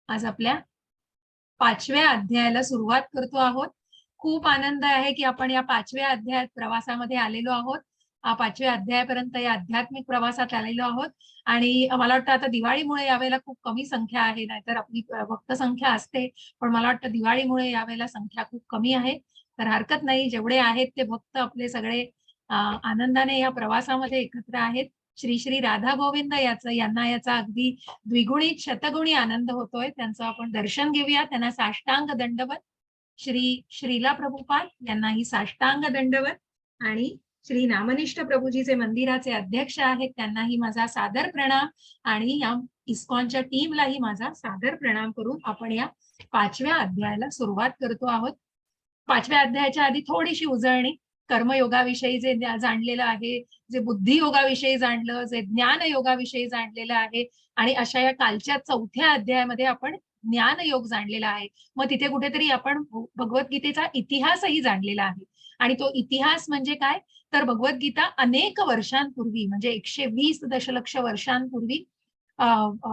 आज आपल्या 5व्या अध्यायाला सुरुवात करतो आहोत. खूप आनंद आहे की आपण या 5व्या अध्यायात प्रवासामध्ये आलेलो आहोत. 5व्या अध्यायापर्यंत या आध्यात्मिक प्रवासात आलेलो आहोत आणि मला वाटतं आता दिवाळीमुळे यावेळेला खूप कमी संख्या आहे, नाहीतर आपली भक्त संख्या असते, पण मला वाटतं दिवाळीमुळे यावेळेला संख्या खूप कमी आहे. तर हरकत नाही, जेवढे आहेत ते भक्त आपले सगळे आनंदाने या प्रवासामध्ये एकत्र आहेत. श्री श्री राधा गोविंद यांना याचा अगदी द्विगुणित शतगुणी आनंद होतोय. त्यांचं आपण दर्शन घेऊया. त्यांना साष्टांग दंडवत. श्री श्रीला प्रभुपाद यांनाही साष्टांग दंडवत आणि श्री नामनिष्ठ प्रभूजीचे मंदिराचे अध्यक्ष आहेत त्यांनाही माझा सादर प्रणाम आणि या इस्कॉनच्या टीमलाही माझा सादर प्रणाम करून आपण या 5व्या अध्यायाला सुरुवात करतो आहोत. 5व्या अध्यायाच्या आधी थोडीशी उजळणी. कर्मयोगाविषयी जे जाणलेलं आहे, जे बुद्धियोगाविषयी जाणलं, जे ज्ञान योगाविषयी जाणलेलं आहे आणि अशा या कालच्या 4थ्या अध्यायामध्ये आपण ज्ञानयोग जाणलेला आहे. मग तिथे कुठेतरी आपण भगवद्गीतेचा इतिहासही जाणलेला आहे. आणि तो इतिहास म्हणजे काय, तर भगवद्गीता अनेक वर्षांपूर्वी म्हणजे 120 दशलक्ष वर्षांपूर्वी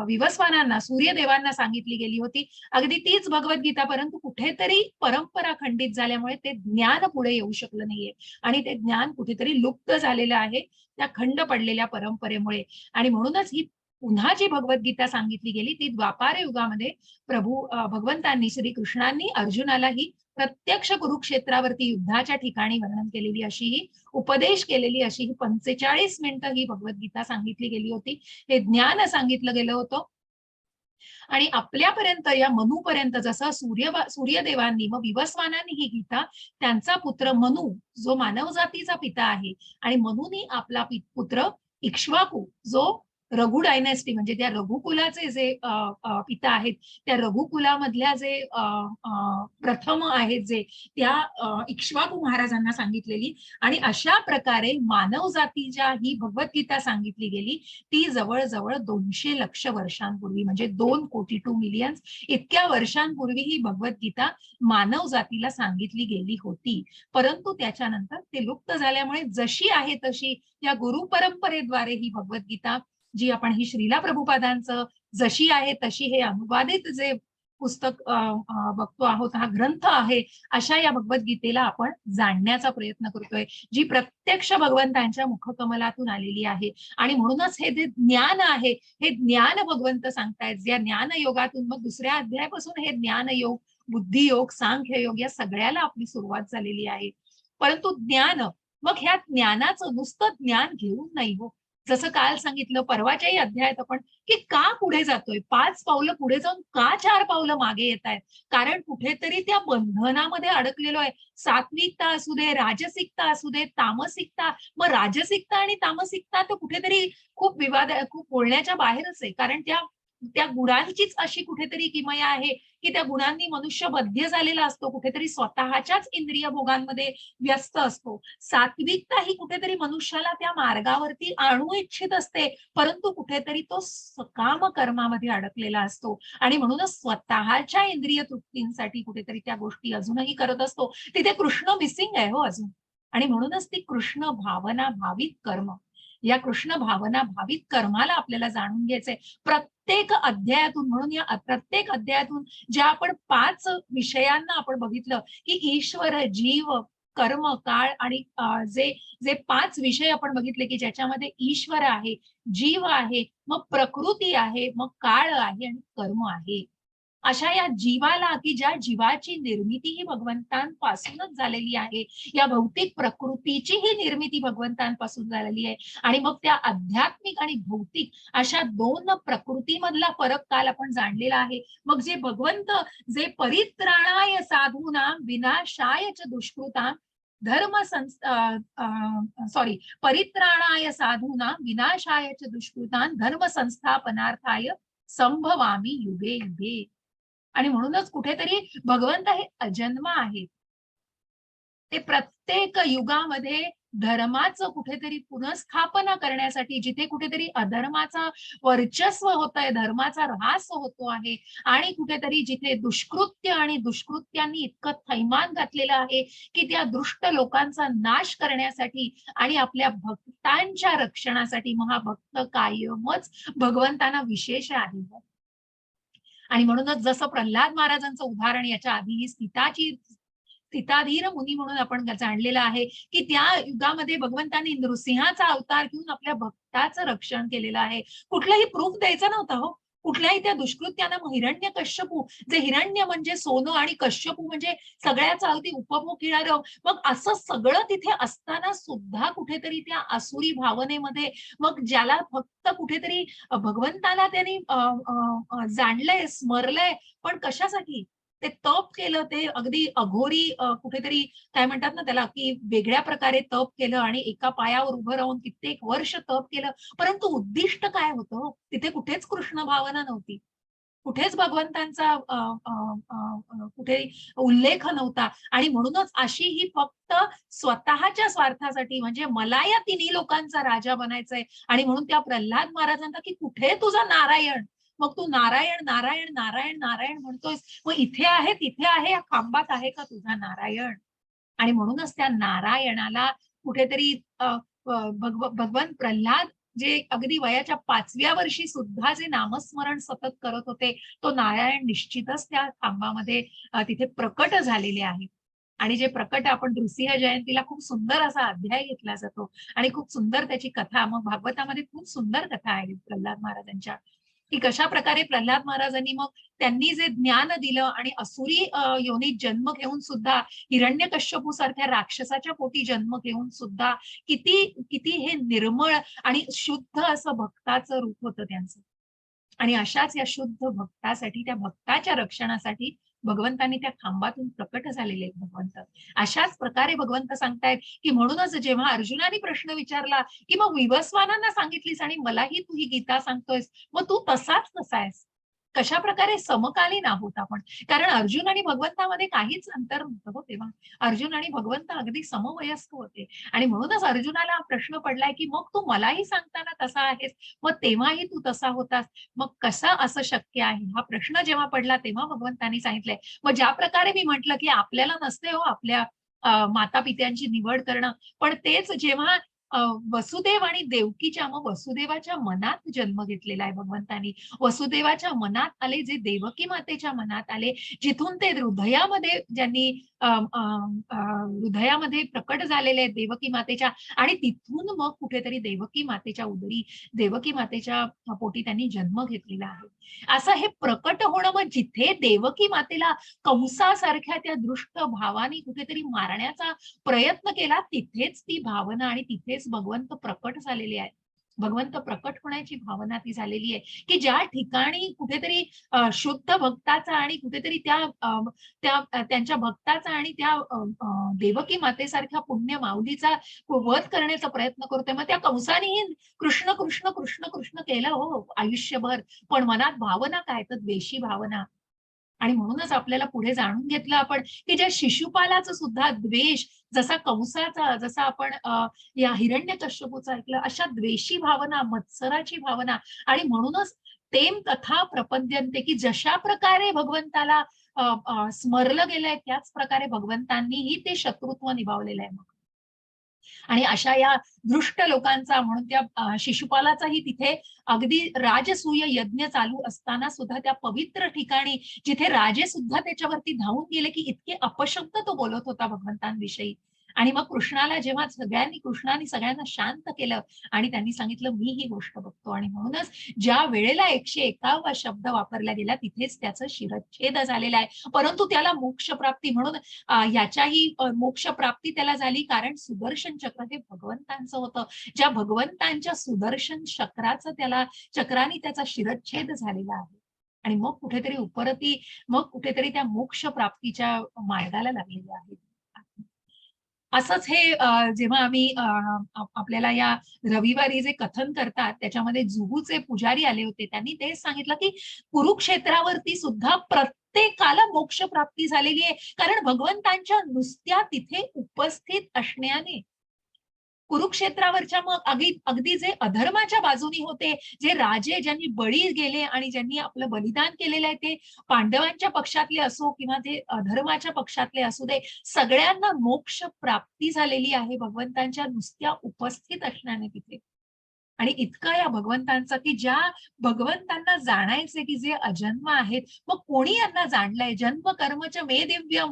विवस्वानांना, सूर्यदेवांना सांगितली गेली होती. अगदी तीच भगवद्गीता, परंतु कुठेतरी परंपरा खंडित झाल्यामुळे ते ज्ञान पुढे येऊ शकलं नाहीये आणि ते ज्ञान कुठेतरी लुप्त झालेलं आहे त्या खंड पडलेल्या परंपरेमुळे. आणि म्हणूनच ही पुन्हा जी भगवद्गीता सांगितली गेली ती द्वापार युगामध्ये भगवंतांनी, श्रीकृष्णांनी अर्जुनाला ही प्रत्यक्ष कुरुक्षेत्रावरती युद्धाच्या ठिकाणी वर्णन केलेली अशी ही उपदेश केलेली अशी ही 45 मिनिटं ही भगवद्गीता सांगितली गेली होती. हे ज्ञान सांगितलं गेलं होतं. आणि आपल्यापर्यंत या मनूपर्यंत जसं सूर्यदेवांनी मग विवस्वानांनी ही गीता त्यांचा पुत्र मनू जो मानव जातीचा पिता आहे आणि मनूनी आपला पुत्र इक्ष्वाकू जो रघु डायनेस्टी म्हणजे त्या रघुकुलाचे जे पिता आहेत त्या रघुकुलामधल्या जे प्रथम आहेत जे त्या इक्ष्वाकू महाराजांना सांगितलेली आणि अशा प्रकारे मानव जातीच्या ही भगवद्गीता सांगितली गेली ती जवळजवळ 200 लक्ष वर्षांपूर्वी म्हणजे 2 कोटी 2 मिलियन्स इतक्या वर्षांपूर्वी ही भगवद्गीता मानव जातीला सांगितली गेली होती. परंतु त्याच्यानंतर ते लुप्त झाल्यामुळे जशी आहे तशी या गुरु परंपरेद्वारे ही भगवद्गीता जी आपण ही श्रीला प्रभुपादांचं जशी आहे तशी हे अनुवादित जे पुस्तक बघतो आहोत, हा ग्रंथ आहे, अशा या भगवद्गीतेला आपण जाणण्याचा प्रयत्न करतोय जी प्रत्यक्ष भगवंतांच्या मुखकमलातून आलेली आहे. आणि म्हणूनच हे जे ज्ञान आहे हे ज्ञान भगवंत सांगतायत. या ज्ञान योगातून मग दुसऱ्या अध्यायापासून हे ज्ञानयोग, बुद्धियोग, सांख्ययोग या सगळ्याला आपली सुरुवात झालेली आहे. परंतु ज्ञान, मग ह्या ज्ञानाचं नुसतं ज्ञान घेऊन नाही हो. जसं काल सांगितलं परवाच्याही अध्यायात आपण की का पुढे जातोय, 5 पावलं पुढे जाऊन का 4 पावलं मागे येत आहेत, कारण कुठेतरी त्या बंधनामध्ये अडकलेलो आहे. सात्विकता असू दे, राजसिकता असू दे, तामसिकता. मग राजसिकता आणि तामसिकता तर कुठेतरी खूप खूप बोलण्याच्या बाहेरच आहे, कारण त्या त्या गुणांचीच अशी कुठेतरी किमया आहे की त्या गुणांनी मनुष्य बद्ध झालेला असतो, कुठेतरी स्वतःच्याच इंद्रिय भोगांमध्ये व्यस्त असतो. सात्विकता ही कुठेतरी मनुष्याला त्या मार्गावरती आणू इच्छित असते, परंतु कुठेतरी तो सकाम कर्मामध्ये अडकलेला असतो आणि म्हणूनच स्वतःच्या इंद्रिय तृप्तींसाठी कुठेतरी त्या गोष्टी अजूनही करत असतो. तिथे कृष्ण मिसिंग आहे हो अजून. आणि म्हणूनच ती कृष्ण भावना भावित कर्म, या कृष्ण भावना भावित कर्माला आपल्याला जाणून घ्यायचंय प्रत्येक अध्यायातून. म्हणून या प्रत्येक अध्यायातून ज्या आपण 5 विषयांना आपण बघितलं की ईश्वर, जीव, कर्म, काळ आणि जे जे 5 विषय आपण बघितले की ज्याच्यामध्ये ईश्वर आहे, जीव आहे, मग प्रकृती आहे, मग काळ आहे आणि कर्म आहे. अशा या जीवाला की ज्या जीवाची निर्मिती ही भगवंतांपासूनच झालेली आहे, या भौतिक प्रकृतीची ही निर्मिती भगवंतांपासून झालेली आहे. आणि मग त्या आध्यात्मिक आणि भौतिक अशा 2 प्रकृतीमधला फरक काल आपण जाणलेला आहे. मग जे भगवंत जे परित्राणाय साधूनां विनाशाय च दुष्कृतां परित्राणाय साधूनां विनाशाय च दुष्कृतां धर्म संस्थापनार्थाय संभवामी युगे युगे. आणि म्हणूनच कुठेतरी भगवंत हे अजन्म आहेत. ते प्रत्येक युगामध्ये धर्माचं कुठेतरी पुनःस्थापना करण्यासाठी जिथे कुठेतरी अधर्माचा वर्चस्व होत आहे, धर्माचा ऱ्हास होतो आहे आणि कुठेतरी जिथे दुष्कृत्य आणि दुष्कृत्यांनी इतकं थैमान घातलेलं आहे की त्या दुष्ट लोकांचा नाश करण्यासाठी आणि आपल्या भक्तांच्या रक्षणासाठी महाभक्त कायमच भगवंतांना विशेष आहे. आणि म्हणूनच जसं प्रल्हाद महाराजांचं उदाहरण याच्या आधी ही स्थिताधीर मुनी म्हणून आपण जाणलेलं आहे, की त्या युगामध्ये भगवंतांनी नृसिंहाचा अवतार घेऊन आपल्या भक्ताचं रक्षण केलेलं आहे. कुठलंही प्रूफ द्यायचं नव्हतं हो. कुठल्याही त्या दुष्कृत्यानं हिरण्यकश्यपू, जे हिरण्य म्हणजे सोनं आणि कश्यपू म्हणजे सगळ्याचा अगदी उपभोग घेणारं, मग असं सगळं तिथे असताना सुद्धा कुठेतरी त्या आसुरी भावनेमध्ये मग ज्याला फक्त कुठेतरी भगवंताला त्यांनी जाणलंय, स्मरलंय, पण कशासाठी? ते तप केलं, ते अगदी अघोरी कुठेतरी काय म्हणतात ना त्याला, की वेगळ्या प्रकारे तप केलं आणि एका पायावर उभं राहून कित्येक वर्ष तप केलं. परंतु उद्दिष्ट काय होतं हो? तिथे कुठेच कृष्ण भावना नव्हती. कुठेच भगवंतांचा कुठे उल्लेख नव्हता आणि म्हणूनच अशी ही फक्त स्वतःच्या स्वार्थासाठी, म्हणजे मला या तिन्ही लोकांचा राजा बनायचंय आणि म्हणून त्या प्रल्हाद महाराजांना, की कुठे तुझा नारायण? मग तू नारायण नारायण नारायण नारायण म्हणतोयस, मग इथे आहे तिथे आहे, या खांबात आहे का तुझा नारायण? आणि म्हणूनच त्या नारायणाला कुठेतरी भगवान प्रल्हाद जे अगदी वयाच्या 5व्या वर्षी सुद्धा जे नामस्मरण सतत करत होते, तो नारायण निश्चितच त्या खांबामध्ये तिथे प्रकट झालेले आहे. आणि जे प्रकट आपण नृसिंह जयंतीला खूप सुंदर असा अध्याय घेतला जातो आणि खूप सुंदर त्याची कथा, मग भागवतामध्ये खूप सुंदर कथा आहे प्रल्हाद महाराजांच्या, की कशा प्रकारे प्रल्हाद महाराजांनी मग त्यांनी जे ज्ञान दिलं आणि असुरी योनीत जन्म घेऊन सुद्धा, हिरण्यकश्यपू सारख्या राक्षसाच्या पोटी जन्म घेऊन सुद्धा किती किती हे निर्मळ आणि शुद्ध असं भक्ताचं रूप होतं त्यांचं. आणि अशाच या शुद्ध भक्तासाठी, त्या भक्ताच्या रक्षणासाठी भगवंतांनी त्या खांबातून प्रकट झालेले आहेत भगवंत. अशाच प्रकारे भगवंत सांगतायत, की म्हणूनच जेव्हा अर्जुनाने प्रश्न विचारला, की मग विवस्वानांना सांगितलीस आणि मलाही तू ही गीता सांगतोयस, मग तू तसाच कसा आहेस? कशा प्रकारे समकालीन आहोत आपण. कारण अर्जुन आणि भगवंतामध्ये काहीच अंतर नव्हतं हो तेव्हा. अर्जुन आणि भगवंत अगदी समवयस्क होते आणि म्हणूनच अर्जुनाला हा प्रश्न पडलाय, की मग तू मलाही सांगताना तसा आहेस, मग तेव्हाही तू तसा होतास, मग कसं असं शक्य आहे? हा प्रश्न जेव्हा पडला तेव्हा भगवंतांनी सांगितलंय. मग ज्या प्रकारे मी म्हटलं, की आपल्याला नसते हो आपल्या माता-पित्यांची निवड करणं, पण तेच जेव्हा वसुदेव आणि देवकीच्या, मग वसुदेवाच्या मनात जन्म घेतलेला आहे भगवंतांनी. वसुदेवाच्या मनात आले, जे देवकी मातेच्या मनात आले, जिथून ते हृदयामध्ये ज्यांनी हृदयामध्ये प्रकट झालेले आहेत देवकी मातेच्या, आणि तिथून मग कुठेतरी देवकी मातेच्या उदरी, देवकी मातेच्या पोटी त्यांनी जन्म घेतलेला आहे. असं हे प्रकट होणं, मग जिथे देवकी मातेला कंसासारख्या त्या दृष्ट भावानी कुठेतरी मारण्याचा प्रयत्न केला, तिथेच ती भावना आणि तिथेच भगवंत प्रकट झालेले आहेत. भगवंत प्रकट होण्याची भावना ती झालेली आहे, की ज्या ठिकाणी कुठेतरी शुद्ध भक्ताचा आणि कुठेतरी त्यांच्या भक्ताचा आणि त्या देवकी मातेसारख्या पुण्य माऊलीचा वध करण्याचा प्रयत्न करतोय. मग त्या कंसानेही कृष्ण कृष्ण कृष्ण कृष्ण केलं हो आयुष्यभर, पण मनात भावना काय? तर द्वेषी भावना. आणि म्हणूनच आपल्याला पुढे जाणून घेतलं आपण, की ज्या शिशुपालाचं सुद्धा द्वेष, जसा कंसाचा, जसा आपण या हिरण्यकश्यपूचा ऐकलं, अशा द्वेषी भावना, मत्सराची भावना. आणि म्हणूनच तेम तथा प्रपद्यन्ते, की जशा प्रकारे भगवंताला स्मरलं गेलंय, त्याच प्रकारे भगवंतांनीही ते शत्रुत्व निभावलेलं आहे मग. आणि अशा या दृष्ट लोकांचा, म्हणून त्या शिशुपालाचाही तिथे अगदी राजसूय यज्ञ चालू असताना सुद्धा त्या पवित्र ठिकाणी, जिथे राजे सुद्धा त्याच्यावरती धावून गेले, की इतके अपशब्द तो बोलत होता भगवंतांविषयी. आणि मग कृष्णाने सगळ्यांना शांत केलं आणि त्यांनी सांगितलं, मी ही गोष्ट बघतो. आणि म्हणूनच ज्या वेळेला 151वा शब्द वापरला गेला, तिथेच त्याचं शिरच्छेद झालेला आहे. परंतु त्याला मोक्ष प्राप्ती म्हणून याच्याही मोक्ष प्राप्ती त्याला झाली, कारण सुदर्शन चक्र हे भगवंतांचं होतं. ज्या भगवंतांच्या सुदर्शन चक्राने त्याचा शिरच्छेद झालेला आहे. आणि मग कुठेतरी उपरती, मग कुठेतरी त्या मोक्ष प्राप्तीच्या मार्गाला लागलेले आहेत. असंच हे जेव्हा आम्ही आपल्याला या रविवारी जे कथन करतात, त्याच्यामध्ये जुहूचे पुजारी आले होते. त्यांनी तेच सांगितलं, की कुरुक्षेत्रावरती सुद्धा प्रत्येकाला मोक्ष प्राप्ती झालेली आहे. कारण भगवंतांच्या नुसत्या तिथे उपस्थित असण्याने, कुरुक्षेत्रावरच्या मग अगदी जे अधर्माच्या बाजूनी होते, जे राजे ज्यांनी बळी गेले आणि ज्यांनी आपलं बलिदान केलेलं आहे, ते पांडवांच्या पक्षातले असो किंवा ते अधर्माच्या पक्षातले असू दे, सगळ्यांना मोक्ष प्राप्ती झालेली आहे भगवंतांच्या नुसत्या उपस्थित असण्याने तिथे. आणि इतकं या भगवंतांचं की ज्या भगवंतांना जाणायचे की जे अजन्म आहेत, मग कोणी यांना जाणलंय? जन्म कर्मच मे दिव्यम,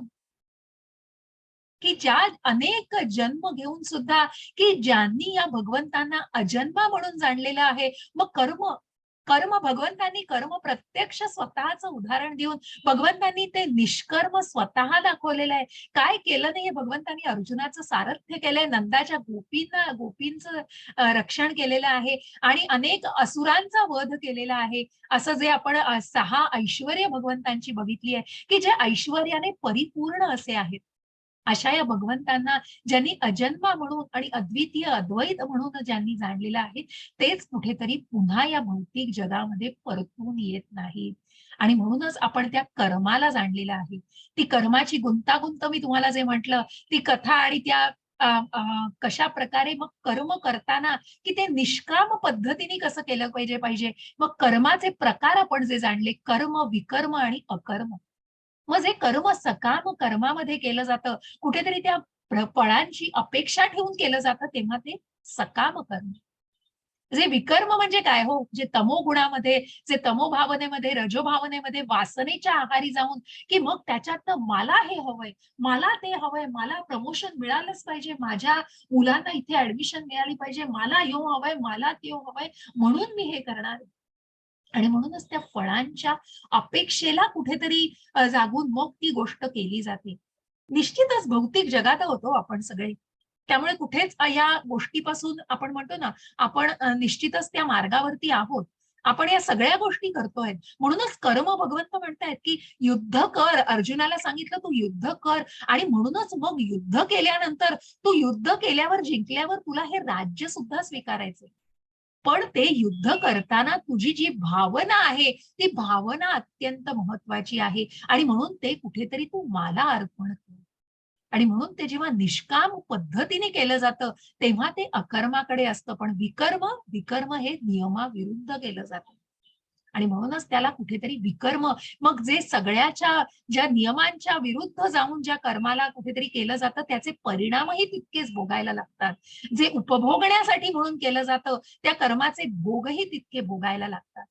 की ज्या अनेक जन्म घेऊन सुद्धा की ज्यांनी या भगवंतांना अजन्मा म्हणून जाणलेलं आहे. मग कर्म कर्म भगवंतांनी कर्म प्रत्यक्ष स्वतःचं उदाहरण देऊन भगवंतांनी ते निष्कर्म स्वतः दाखवलेलं आहे. काय केलं नाहीये भगवंतांनी? अर्जुनाचं सारथ्य केलंय, नंदाच्या गोपींचं रक्षण केलेलं आहे आणि अनेक असुरांचा वध केलेला आहे. असं जे आपण 6 ऐश्वर्य भगवंतांची बघितली आहे, की जे ऐश्वर्याने परिपूर्ण असे आहेत. अशा या भगवंतांना ज्यांनी अजन्मा म्हणून आणि अद्वितीय अद्वैत म्हणून ज्यांनी जाणलेलं आहे, तेच कुठेतरी पुन्हा या भौतिक जगामध्ये परतून येत नाहीत. आणि म्हणूनच आपण त्या कर्माला जाणलेलं आहे. ती कर्माची गुंतागुंत मी तुम्हाला जे म्हटलं, ती कथा आणि त्या कशा प्रकारे मग कर्म करताना की ते निष्काम पद्धतीने कसं केलं पाहिजे. मग कर्माचे प्रकार आपण जे जाणले, कर्म, विकर्म आणि अकर्म. मग जे कर्म सकाम कर्मामध्ये केलं जातं, कुठेतरी त्या फळांची अपेक्षा ठेवून केलं जातं, तेव्हा ते सकाम कर्म. जे विकर्म म्हणजे काय हो? जे तमोगुणामध्ये, जे तमोभावनेमध्ये, रजोभावनेमध्ये वासनेच्या आहारी जाऊन, की मग त्याच्यातनं मला हे हवंय, मला ते हवंय, मला प्रमोशन मिळालंच पाहिजे, माझ्या मुलांना इथे ऍडमिशन मिळाली पाहिजे, मला ह्यो हवंय, मला त्यो हवंय, म्हणून मी हे करणार. आणि म्हणूनच त्या फळांच्या अपेक्षेला कुठेतरी जागून मग ती गोष्ट केली जाते. निश्चितच भौतिक जगात होतो आपण सगळे. त्यामुळे कुठेच या गोष्टीपासून आपण म्हणतो ना, आपण निश्चितच त्या मार्गावरती आहोत. आपण या सगळ्या गोष्टी करतोय. म्हणूनच कर्म भगवंत म्हणतायत, की युद्ध कर. अर्जुनाला सांगितलं तू युद्ध कर आणि म्हणूनच मग युद्ध केल्यानंतर तू युद्ध केल्यावर, जिंकल्यावर तुला हे राज्य सुद्धा स्वीकारायचंय. पण ते युद्ध करताना तुझी जी भावना आहे, ती भावना अत्यंत महत्वाची आहे आणि म्हणून ते कुठेतरी तू मला अर्पण कर. आणि म्हणून ते जेव्हा निष्काम पद्धतीने केलं जातं, तेव्हा ते अकर्माकडे असतं. पण विकर्म, विकर्म हे नियमाविरुद्ध केलं जातं. आणि म्हणूनच त्याला कुठेतरी विकर्म, मग जे सगळ्याच्या ज्या नियमांच्या विरुद्ध जाऊन ज्या कर्माला कुठेतरी केलं जातं, त्याचे परिणामही तितकेच भोगायला लागतात. जे उपभोगण्यासाठी म्हणून केलं जातं, त्या कर्माचे भोगही तितके भोगायला लागतात.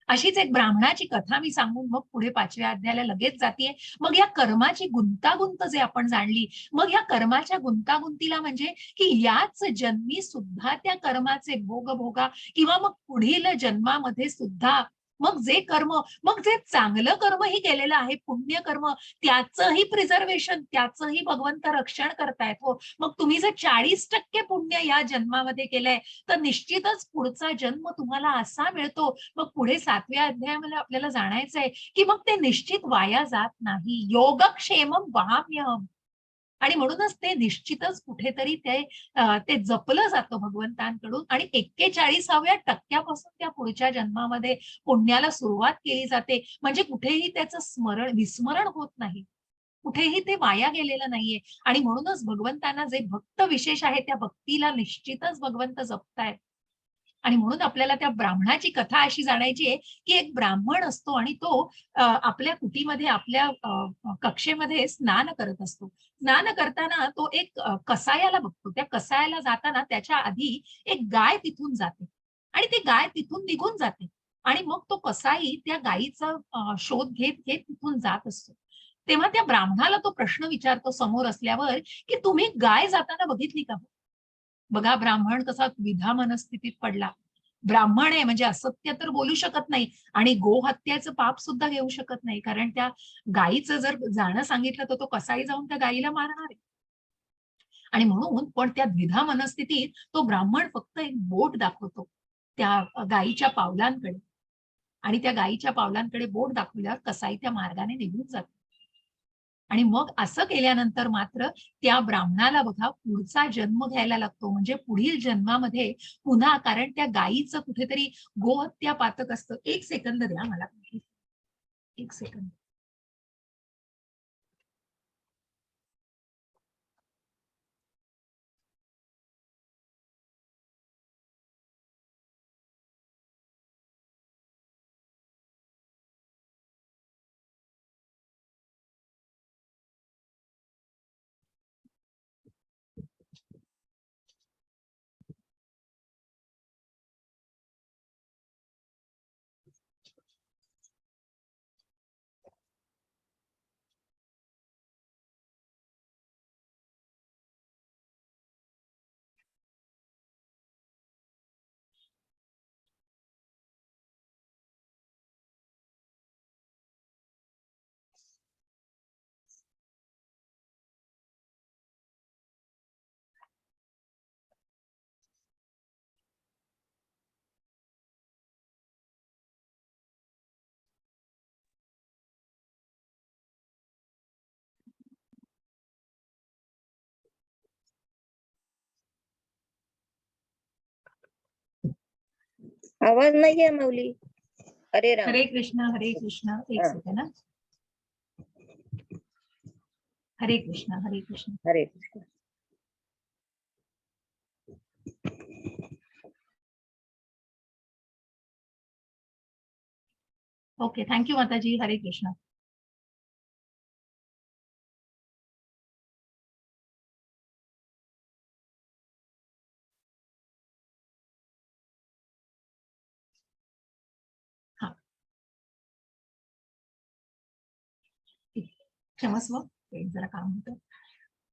अशीच एक ब्राह्मणाची कथा मी सांगून मग पुढे 5व्या अध्यायाला लगेच जातीये. मग या कर्माची गुंतागुंत जे आपण जाणली, मग या कर्माच्या गुंतागुंतीला म्हणजे की याच जन्मी सुद्धा त्या कर्माचे भोग भोगा किंवा मग पुढील जन्मामध्ये सुद्धा मग जे कर्म, मग जे चांगलं कर्मही केलेलं आहे, पुण्यकर्म, त्याचंही प्रिझर्वेशन, त्याचंही भगवंत रक्षण करतायत हो. मग तुम्ही जर 40% पुण्य या जन्मामध्ये केलंय, तर निश्चितच पुढचा जन्म तुम्हाला असा मिळतो. मग पुढे 7व्या अध्यायामध्ये आपल्याला जाणायचंय, की मग ते निश्चित वाया जात नाही. योगक्षेमम वहाम्यहम. आणि म्हणूनच ते निश्चितच कुठेतरी ते जपलं जातं भगवंतांकडून आणि 41व्या टक्क्यापासून त्या पुढच्या जन्मामध्ये पुण्याला सुरुवात केली जाते. म्हणजे कुठेही त्याचं विस्मरण होत नाही. कुठेही ते वाया गेलेलं नाहीये आणि म्हणूनच भगवंतांना जे भक्त विशेष आहे, त्या भक्तीला निश्चितच भगवंत जपतायत. आणि म्हणून आपल्याला त्या ब्राह्मणाची कथा अशी जाणायची आहे, की एक ब्राह्मण असतो आणि तो आपल्या कुटीमध्ये, आपल्या कक्षेमध्ये स्नान करत असतो. स्नान करताना तो एक कसायाला बघतो. त्या कसायाला जाताना त्याच्या आधी एक गाय तिथून जाते आणि ती गाय तिथून निघून जाते आणि मग तो कसाई त्या गायीचा शोध घेत घेत तिथून जात असतो. तेव्हा त्या ब्राह्मणाला तो प्रश्न विचारतो समोर असल्यावर, की "तुम्ही गाय जाताना बघितली का हो?" बघा ब्राह्मण कसा द्विधा मनस्थितीत पडला. ब्राह्मण आहे म्हणजे असत्य तर बोलू शकत नाही आणि गोहत्याचं पाप सुद्धा घेऊ शकत नाही. कारण त्या गायीचं जर जाणं सांगितलं तर तो कसाही जाऊन त्या गायीला मारणार आहे. आणि म्हणून पण त्या द्विधा मनस्थितीत तो ब्राह्मण फक्त एक बोट दाखवतो त्या गायीच्या पावलांकडे आणि त्या गायीच्या पावलांकडे बोट दाखवल्यावर कसाई त्या मार्गाने निघून जातो. आणि मग असं केल्यानंतर मात्र त्या ब्राह्मणाला बघा पुढचा जन्म घ्यायला लागतो. म्हणजे पुढील जन्मामध्ये पुन्हा, कारण त्या गायीचं कुठेतरी गोहत्या पातक असतं. 1 सेकंद द्या मला. 1 सेकंद. आवाज नाहीये माऊली. हरे राम. हरे कृष्ण एक सेकंड ना. हरे कृष्ण हरे कृष्ण. ओके, थँक्यू माताजी. हरे कृष्ण. हा, क्षमस्व, जरा काम होतं.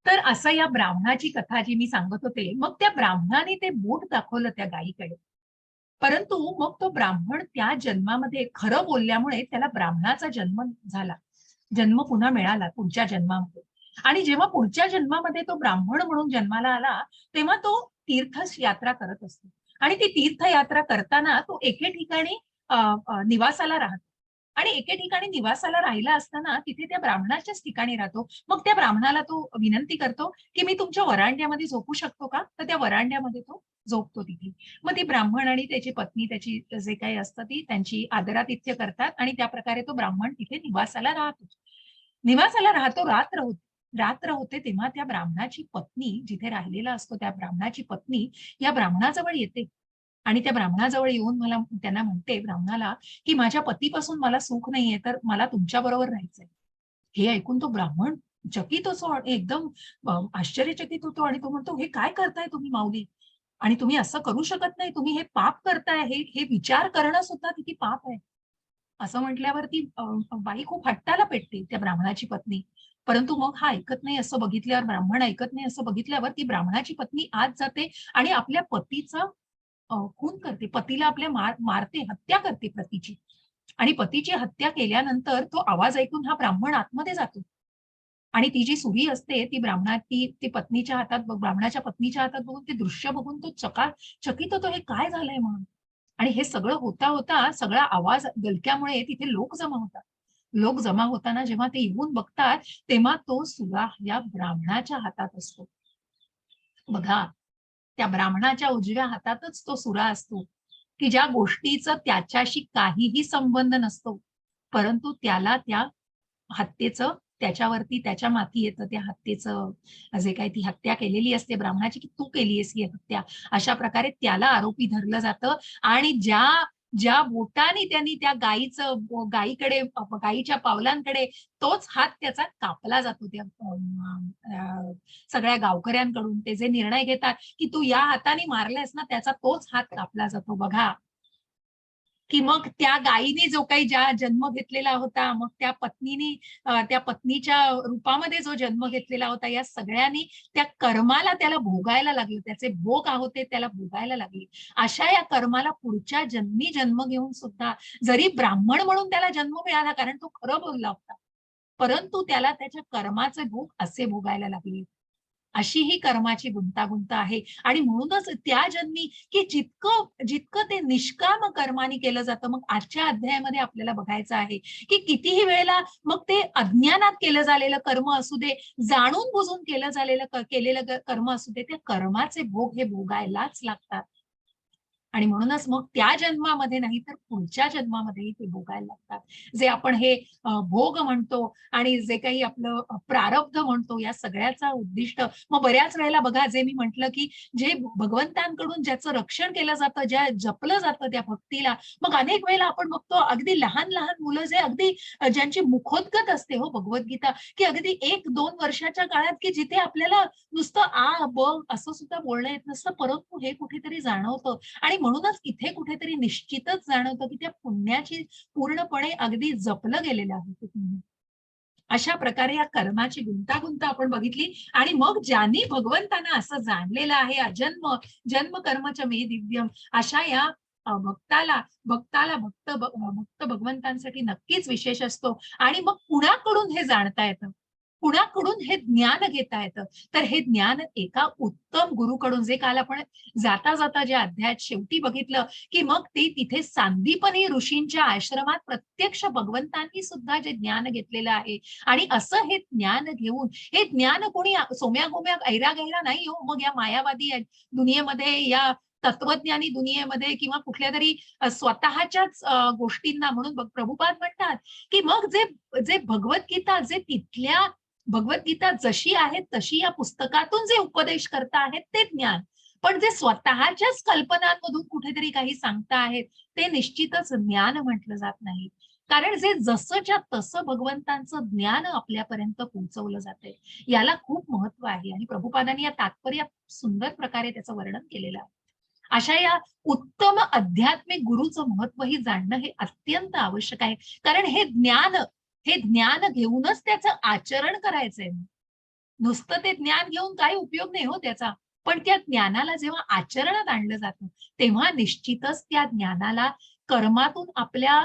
तर असं या ब्राह्मणाची कथा जी मी सांगत होते, मग त्या ब्राह्मणाने ते बोट दाखवलं त्या गायीकडे. परंतु मग तो ब्राह्मण त्या जन्मामध्ये खरं बोलल्यामुळे त्याला ब्राह्मणाचा जन्म झाला, जन्म पुन्हा मिळाला पुढच्या जन्मामध्ये. आणि जेव्हा पुढच्या जन्मामध्ये तो ब्राह्मण म्हणून जन्माला आला, तेव्हा तो तीर्थयात्रा करत असतो. आणि ती तीर्थयात्रा करताना तो एके ठिकाणी निवासाला राहतो. आणि एके ठिकाणी निवासाला राहिला असताना तिथे त्या ब्राह्मणाच्याच ठिकाणी राहतो. मग त्या ब्राह्मणाला तो विनंती करतो की मी तुमच्या वरांड्यामध्ये झोपू शकतो का? तर त्या वरांड्यामध्ये तो झोपतो तिथे. मग ती ब्राह्मण आणि त्याची पत्नी त्याची जे काही असतं ती त्यांची आदरातिथ्य करतात आणि त्या प्रकारे तो ब्राह्मण तिथे निवासाला राहतो. निवासाला राहतो, रात्र होते तेव्हा त्या ब्राह्मणाची पत्नी जिथे राहिलेला असतो त्या ब्राह्मणाची पत्नी या ब्राह्मणाजवळ येते आणि त्या ब्राह्मणाजवळ येऊन त्यांना म्हणते ब्राह्मणाला की माझ्या पतीपासून मला सुख नाहीये, तर मला तुमच्या बरोबर राहायचंय. हे ऐकून तो ब्राह्मण चकित होतो, एकदम आश्चर्यचकित होतो आणि तो म्हणतो, हे काय करताय तुम्ही माऊली? आणि तुम्ही असं करू शकत नाही, तुम्ही हे पाप करताय, हे विचार करणं सुद्धा किती पाप आहे. असं म्हटल्यावरती बाई खूप हट्टाला पेटते त्या ब्राह्मणाची पत्नी. परंतु मग हा ऐकत नाही असं बघितल्यावर, ब्राह्मण ऐकत नाही असं बघितल्यावर ती ब्राह्मणाची पत्नी आत जाते आणि आपल्या पतीचा खून करते. पतीला आपल्या मारते, हत्या करते पतीची. आणि पतीची हत्या केल्यानंतर तो आवाज ऐकून हा ब्राह्मण आतमध्ये जातो. आणि ती जी सुरी असते ती ती पत्नीच्या हातात, ब्राह्मणाच्या पत्नीच्या हातात बघून ते दृश्य बघून तो चकित होतो, हे काय झालंय म्हणून. आणि हे सगळं होता सगळा आवाज गलक्यामुळे तिथे लोक जमा होतात. लोक जमा होताना जेव्हा ते येऊन बघतात तेव्हा तो सुरा या ब्राह्मणाच्या हातात असतो. बघा, त्या ब्राह्मणाच्या उजव्या हातातच तो सुरा असतो की ज्या गोष्टीचा त्याच्याशी काहीही संबंध नसतो, परंतु त्याला त्या हत्येचं त्याच्यावरती त्याच्या माथी येतं, त्या हत्येचं जे काही ती हत्या केलेली असते ब्राह्मणाची की तू केलीयस ही हत्या, अशा प्रकारे त्याला आरोपी धरलं जातं. आणि ज्या ज्या बोटाने त्यांनी त्या गायीकडे, गायीच्या पावलांकडे तोच हात त्याचा कापला जातो त्या सगळ्या गावकऱ्यांकडून. ते जे निर्णय घेतात की तू या हाताने मारलायस ना, त्याचा तोच हात कापला जातो. बघा की मग त्या गायीने जो काही ज्या जन्म घेतलेला होता, मग त्या त्या पत्नीच्या रूपामध्ये जो जन्म घेतलेला होता, या सगळ्यांनी त्या कर्माला त्याला भोगायला लागले, त्याचे भोग आहोत ते त्याला भोगायला लागले. अशा या कर्माला पुढच्या जन्मी जन्म घेऊन सुद्धा, जरी ब्राह्मण म्हणून त्याला जन्म मिळाला कारण तो खरं बोलला होता, परंतु त्याला त्याच्या कर्माचे भोग असे भोगायला लागले. अशी ही कर्माची गुंतागुंत आहे. आणि म्हणूनच त्या जन्मी की जितकं जितकं ते निष्काम कर्माने केलं जातं, मग आजच्या अध्यायामध्ये आपल्याला बघायचं आहे की कितीही वेळेला मग ते अज्ञानात केलं झालेलं कर्म असू दे, जाणून बुजून केलेलं कर्म असू दे, त्या कर्माचे भोग हे भोगायलाच लागतात. आणि म्हणूनच मग त्या जन्मामध्ये नाही तर पुढच्या जन्मामध्येही ते भोगायला लागतात. जे आपण हे भोग म्हणतो आणि जे काही आपलं प्रारब्ध म्हणतो, या सगळ्याचा उद्दिष्ट मग बऱ्याच वेळेला बघा, जे मी म्हटलं की जे भगवंतांकडून ज्याचं रक्षण केलं जातं, ज्या जपलं जातं त्या भक्तीला, मग अनेक वेळेला आपण बघतो अगदी लहान लहान मुलं जे अगदी ज्यांची मुखोद्गत असते हो भगवद्गीता, की अगदी 1-2 वर्षाच्या काळात की जिथे आपल्याला नुसतं आ ब असं सुद्धा बोलणं येत नसतं, परंतु हे कुठेतरी जाणवतं. आणि म्हणूनच इथे कुठेतरी निश्चितच जाणवतं की त्या पुण्याची पूर्णपणे अगदी जपलं गेलेलं आहे ते पुण्य. अशा प्रकारे या कर्माची गुंतागुंत आपण बघितली. आणि मग ज्यांनी भगवंतांना असं जाणलेलं आहे, जन्म कर्मच मे दिव्यम, अशा या भक्ताला भक्त भगवंतांसाठी नक्कीच विशेष असतो. आणि मग कुणाकडून हे जाणता येतं, कुणाकडून हे ज्ञान घेता येतं, तर हे ज्ञान एका उत्तम गुरुकडून, जे काल आपण जाता जाता ज्या अध्यायात शेवटी बघितलं की मग ते तिथे सांदीपनी ऋषींच्या आश्रमात प्रत्यक्ष भगवंतांनी सुद्धा जे ज्ञान घेतलेलं आहे. आणि असं हे ज्ञान घेऊन, हे ज्ञान कोणी सोम्या गोम्या ऐरा गैरा नाही हो, मग या मायावादी दुनियेमध्ये या तत्वज्ञानी दुनियेमध्ये किंवा कुठल्या तरी स्वतःच्याच गोष्टींना म्हणून प्रभुपाद म्हणतात की मग जे जे भगवद्गीता जे तिथल्या भगवद्गीता जशी आहे तशी या पुस्तकातून जे उपदेश करता आहेत ते ज्ञान, पण जे स्वतःच्याच कल्पनांमधून कुठेतरी काही सांगता आहेत ते निश्चितच ज्ञान म्हटलं जात नाही. कारण जे जसंच्या तसं भगवंतांचं ज्ञान आपल्यापर्यंत पोहोचवलं जातंय याला खूप महत्व आहे आणि प्रभुपादांनी या तात्पर्यात सुंदर प्रकारे त्याचं वर्णन केलेलं आहे. अशा या उत्तम आध्यात्मिक गुरुचं महत्व ही जाणणं हे अत्यंत आवश्यक आहे. कारण हे ज्ञान घेऊनच त्याचं आचरण करायचंय. नुसतं ते ज्ञान घेऊन काही उपयोग नाही हो त्याचा, पण त्या ज्ञानाला जेव्हा आचरणात आणलं जातं तेव्हा निश्चितच त्या ज्ञानाला कर्मातून आपल्या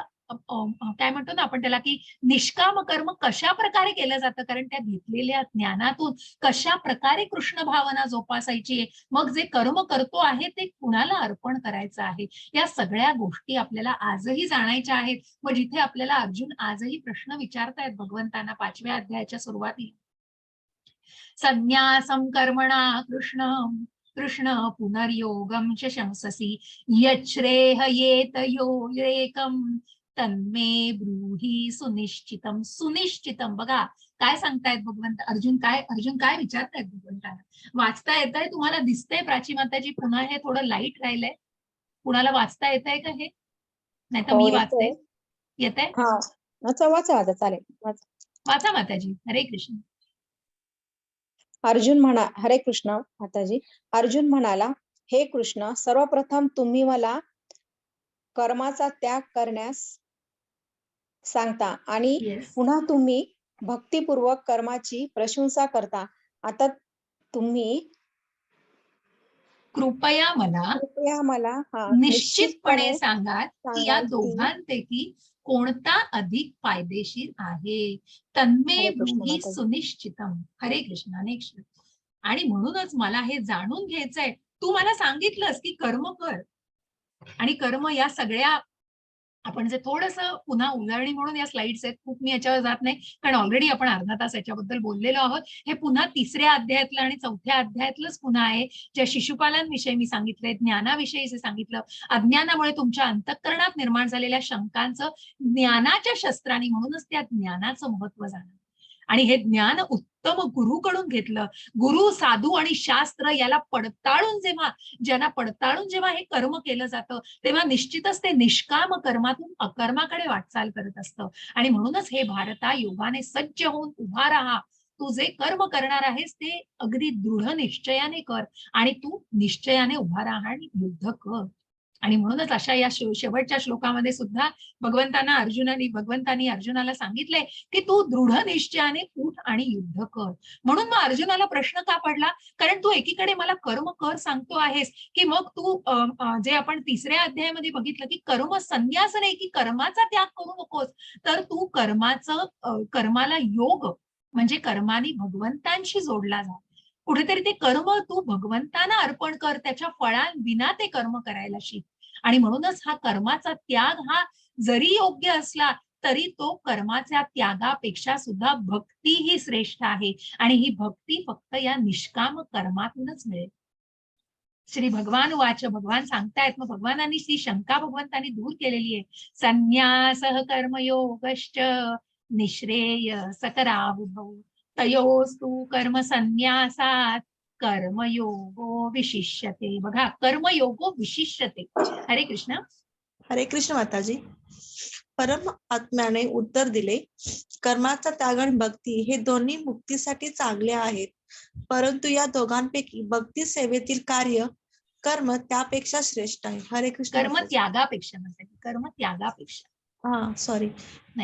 काय म्हणतो ना आपण त्याला की निष्काम कर्म कशा प्रकारे केलं जातं, कारण त्या घेतलेल्या ज्ञानातून कशा प्रकारे कृष्ण भावना जोपासायची आहे, मग जे कर्म करतो आहे ते कुणाला अर्पण करायचं आहे, या सगळ्या गोष्टी आपल्याला आजही जाणायच्या आहेत. मग जिथे आपल्याला अर्जुन आजही प्रश्न विचारतायत भगवंतांना 5व्या अध्यायाच्या सुरुवातीला, संन्यासं कर्मणा कृष्ण पुनर्योगम च शंससि यच्छ्रेहयेत योरेकम तन्मे ब्रूहि सुनिश्चितम. सुनिश्चितम बघा काय सांगतायत भगवंत. अर्जुन काय विचारतायत भगवंताला. वाचता येत आहे तुम्हाला, दिसतंय प्राची माताजी पुन्हा हे थोडं लाईट राहिलंय, कुणाला वाचता येत आहे का हे, नाही तर मी वाचते. येत आहे वाचा चालेल. वाचा माताजी. हरे कृष्ण. हरे कृष्ण माताजी. अर्जुन म्हणाला, हे कृष्ण, सर्वप्रथम तुम्ही मला कर्माचा त्याग करण्यास सांगता आणि पुन्हा तुम्ही भक्तिपूर्वक कर्माची प्रशंसा करता. आता तुम्ही कृपया मला निश्चितपणे सांगा की या दोघांपैकी कोणता अधिक फायदेशीर आहे. तन्मे ब्रूहि सुनिश्चितम. हरे कृष्ण. अनेक श्री. आणि म्हणूनच मला हे जाणून घ्यायचंय, तू मला सांगितलंस की कर्म कर आणि कर्म या सगळ्या आपण जे थोडस पुन्हा उजळणी म्हणून या स्लाइड्स आहेत, खूप मी याच्यावर जात नाही कारण ऑलरेडी आपण अर्धा तास याच्याबद्दल बोललेलो आहोत. हे पुन्हा 3ऱ्या अध्यायातलं आणि 4थ्या अध्यायातलंच पुन्हा आहे. ज्या शिशुपालांविषयी मी सांगितलंय, ज्ञानाविषयी जे सांगितलं, अज्ञानामुळे तुमच्या अंतःकरणात निर्माण झालेल्या शंकांचं ज्ञानाच्या शस्त्रांनी, म्हणूनच त्या ज्ञानाचं महत्व जाणं आणि हे ज्ञान उत्तम गुरुकडून घेतलं. गुरु, साधू आणि शास्त्र याला ज्यांना पडताळून जेव्हा हे कर्म केलं जातं तेव्हा निश्चितच ते निष्काम कर्मातून अकर्माकडे वाटचाल करत असतं. आणि म्हणूनच हे भारता, योगाने सज्ज होऊन उभा राहा. तू जे कर्म करणार आहेस ते अगदी दृढ निश्चयाने कर आणि तू निश्चयाने उभा राहा आणि युद्ध कर. आणि म्हणूनच अशा या शेवटच्या श्लोकामध्ये सुद्धा भगवंतांनी अर्जुनाला सांगितलंय की तू दृढ निश्चयाने उठ आणि युद्ध कर. म्हणून मग अर्जुनाला प्रश्न का पडला, कारण तू एकीकडे मला कर्म कर सांगतो आहेस की मग तू जे आपण 3ऱ्या अध्यायामध्ये बघितलं की कर्म संन्यास नाही, की कर्माचा त्याग करू नकोस, तर तू कर्माला योग म्हणजे कर्माने भगवंतांशी जोडला जा. कुठेतरी ते कर्म तू भगवंतांना अर्पण कर, त्याच्या फळांविना ते कर्म करायला शिक. आणि म्हणूनच हा कर्माचा त्याग हा जरी योग्य असला तरी तो कर्माच्या त्यागापेक्षा सुद्धा भक्ती ही श्रेष्ठ आहे आणि ही भक्ती फक्त या निष्काम कर्मातूनच मिळेल. श्री भगवान वाच, भगवान सांगतायत. मग भगवानांनी ती शंका भगवंतांनी दूर केलेली आहे. संन्यासः कर्मयोगश्च निःश्रेय सकरावुभौ तयोस्तु कर्म संन्यासात कर्मयोगो विशिष्यते. बघा, कर्मयोगो विशिष्यते. हरे कृष्ण. हरे कृष्ण माताजी. परम आत्म्याने उत्तर दिले, कर्माचा त्याग आणि भक्ती हे दोन्ही मुक्तीसाठी चांगले आहेत, परंतु या दोघांपैकी भक्ती सेवेतील कार्य कर्म त्यापेक्षा श्रेष्ठ आहे. हरे कृष्ण. कर्म त्यागापेक्षा नाही,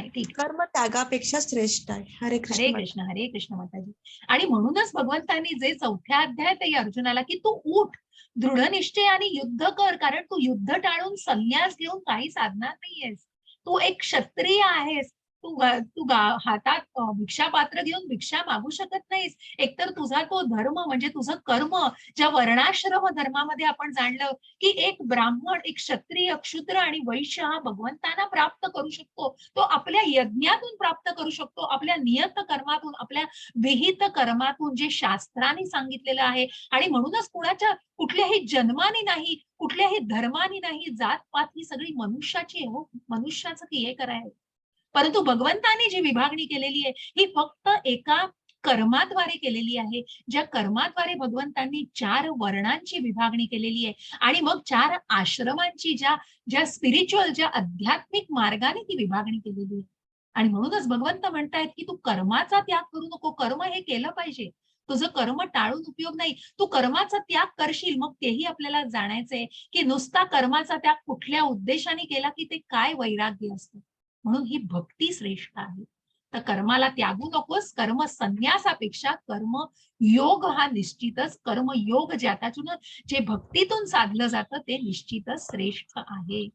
ठीक, कर्म त्यागापेक्षा श्रेष्ठ आहे. हरे कृष्ण. हरे कृष्ण. हरे कृष्ण माताजी. आणि म्हणूनच भगवंतांनी जे 4थ्या अध्यायात अर्जुनाला की तू उठ, दृढ निश्चयाने युद्ध कर, कारण तू युद्ध टाळून संन्यास घेऊन काही साधणार नाहीयेस. तू एक क्षत्रिय आहेस. तू हातात भिक्षापात्र घेऊन भिक्षा मागू शकत नाहीस. एकतर तुझा तो धर्म म्हणजे तुझं कर्म, ज्या वर्णाश्रम धर्मामध्ये आपण जाणलं की एक ब्राह्मण, एक क्षत्रिय, क्षुद्र आणि वैश्य हा भगवंतांना प्राप्त करू शकतो, तो आपल्या यज्ञातून प्राप्त करू शकतो, आपल्या आपल्या नियत कर्मातून, आपल्या विहित कर्मातून जे शास्त्राने सांगितलेलं आहे. आणि म्हणूनच कुठल्याही जन्माने नाही, कुठल्याही धर्माने नाही, जात-पात ही सगळी मनुष्याची आहे हो, मनुष्याचं हे करायचं. परंतु भगवंताने जी विभागणी केलेली आहे ही फक्त एका कर्माद्वारे केलेली आहे. ज्या कर्माद्वारे भगवंतांनी 4 वर्णांची विभागणी केलेली आहे आणि मग 4 आश्रमांची ज्या स्पिरिच्युअल, ज्या आध्यात्मिक मार्गाने ती विभागणी केलेली आहे. आणि म्हणूनच भगवंत म्हणतायत की तू कर्माचा त्याग करू नको, कर्म हे केलं पाहिजे. तुझं कर्म टाळून उपयोग नाही. तू कर्माचा त्याग करशील, मग तेही आपल्याला जाणायचंय की नुसता कर्माचा त्याग कुठल्या उद्देशाने केला की ते काय वैराग्य असतं. म्हणून ही भक्ती श्रेष्ठ आहे. तर कर्माला त्यागू नकोस. कर्म संन्यासापेक्षा कर्म योग हा निश्चितच, कर्मयोग ज्याच्यातून जे भक्तीतून साधलं जातं ते निश्चितच श्रेष्ठ आहे.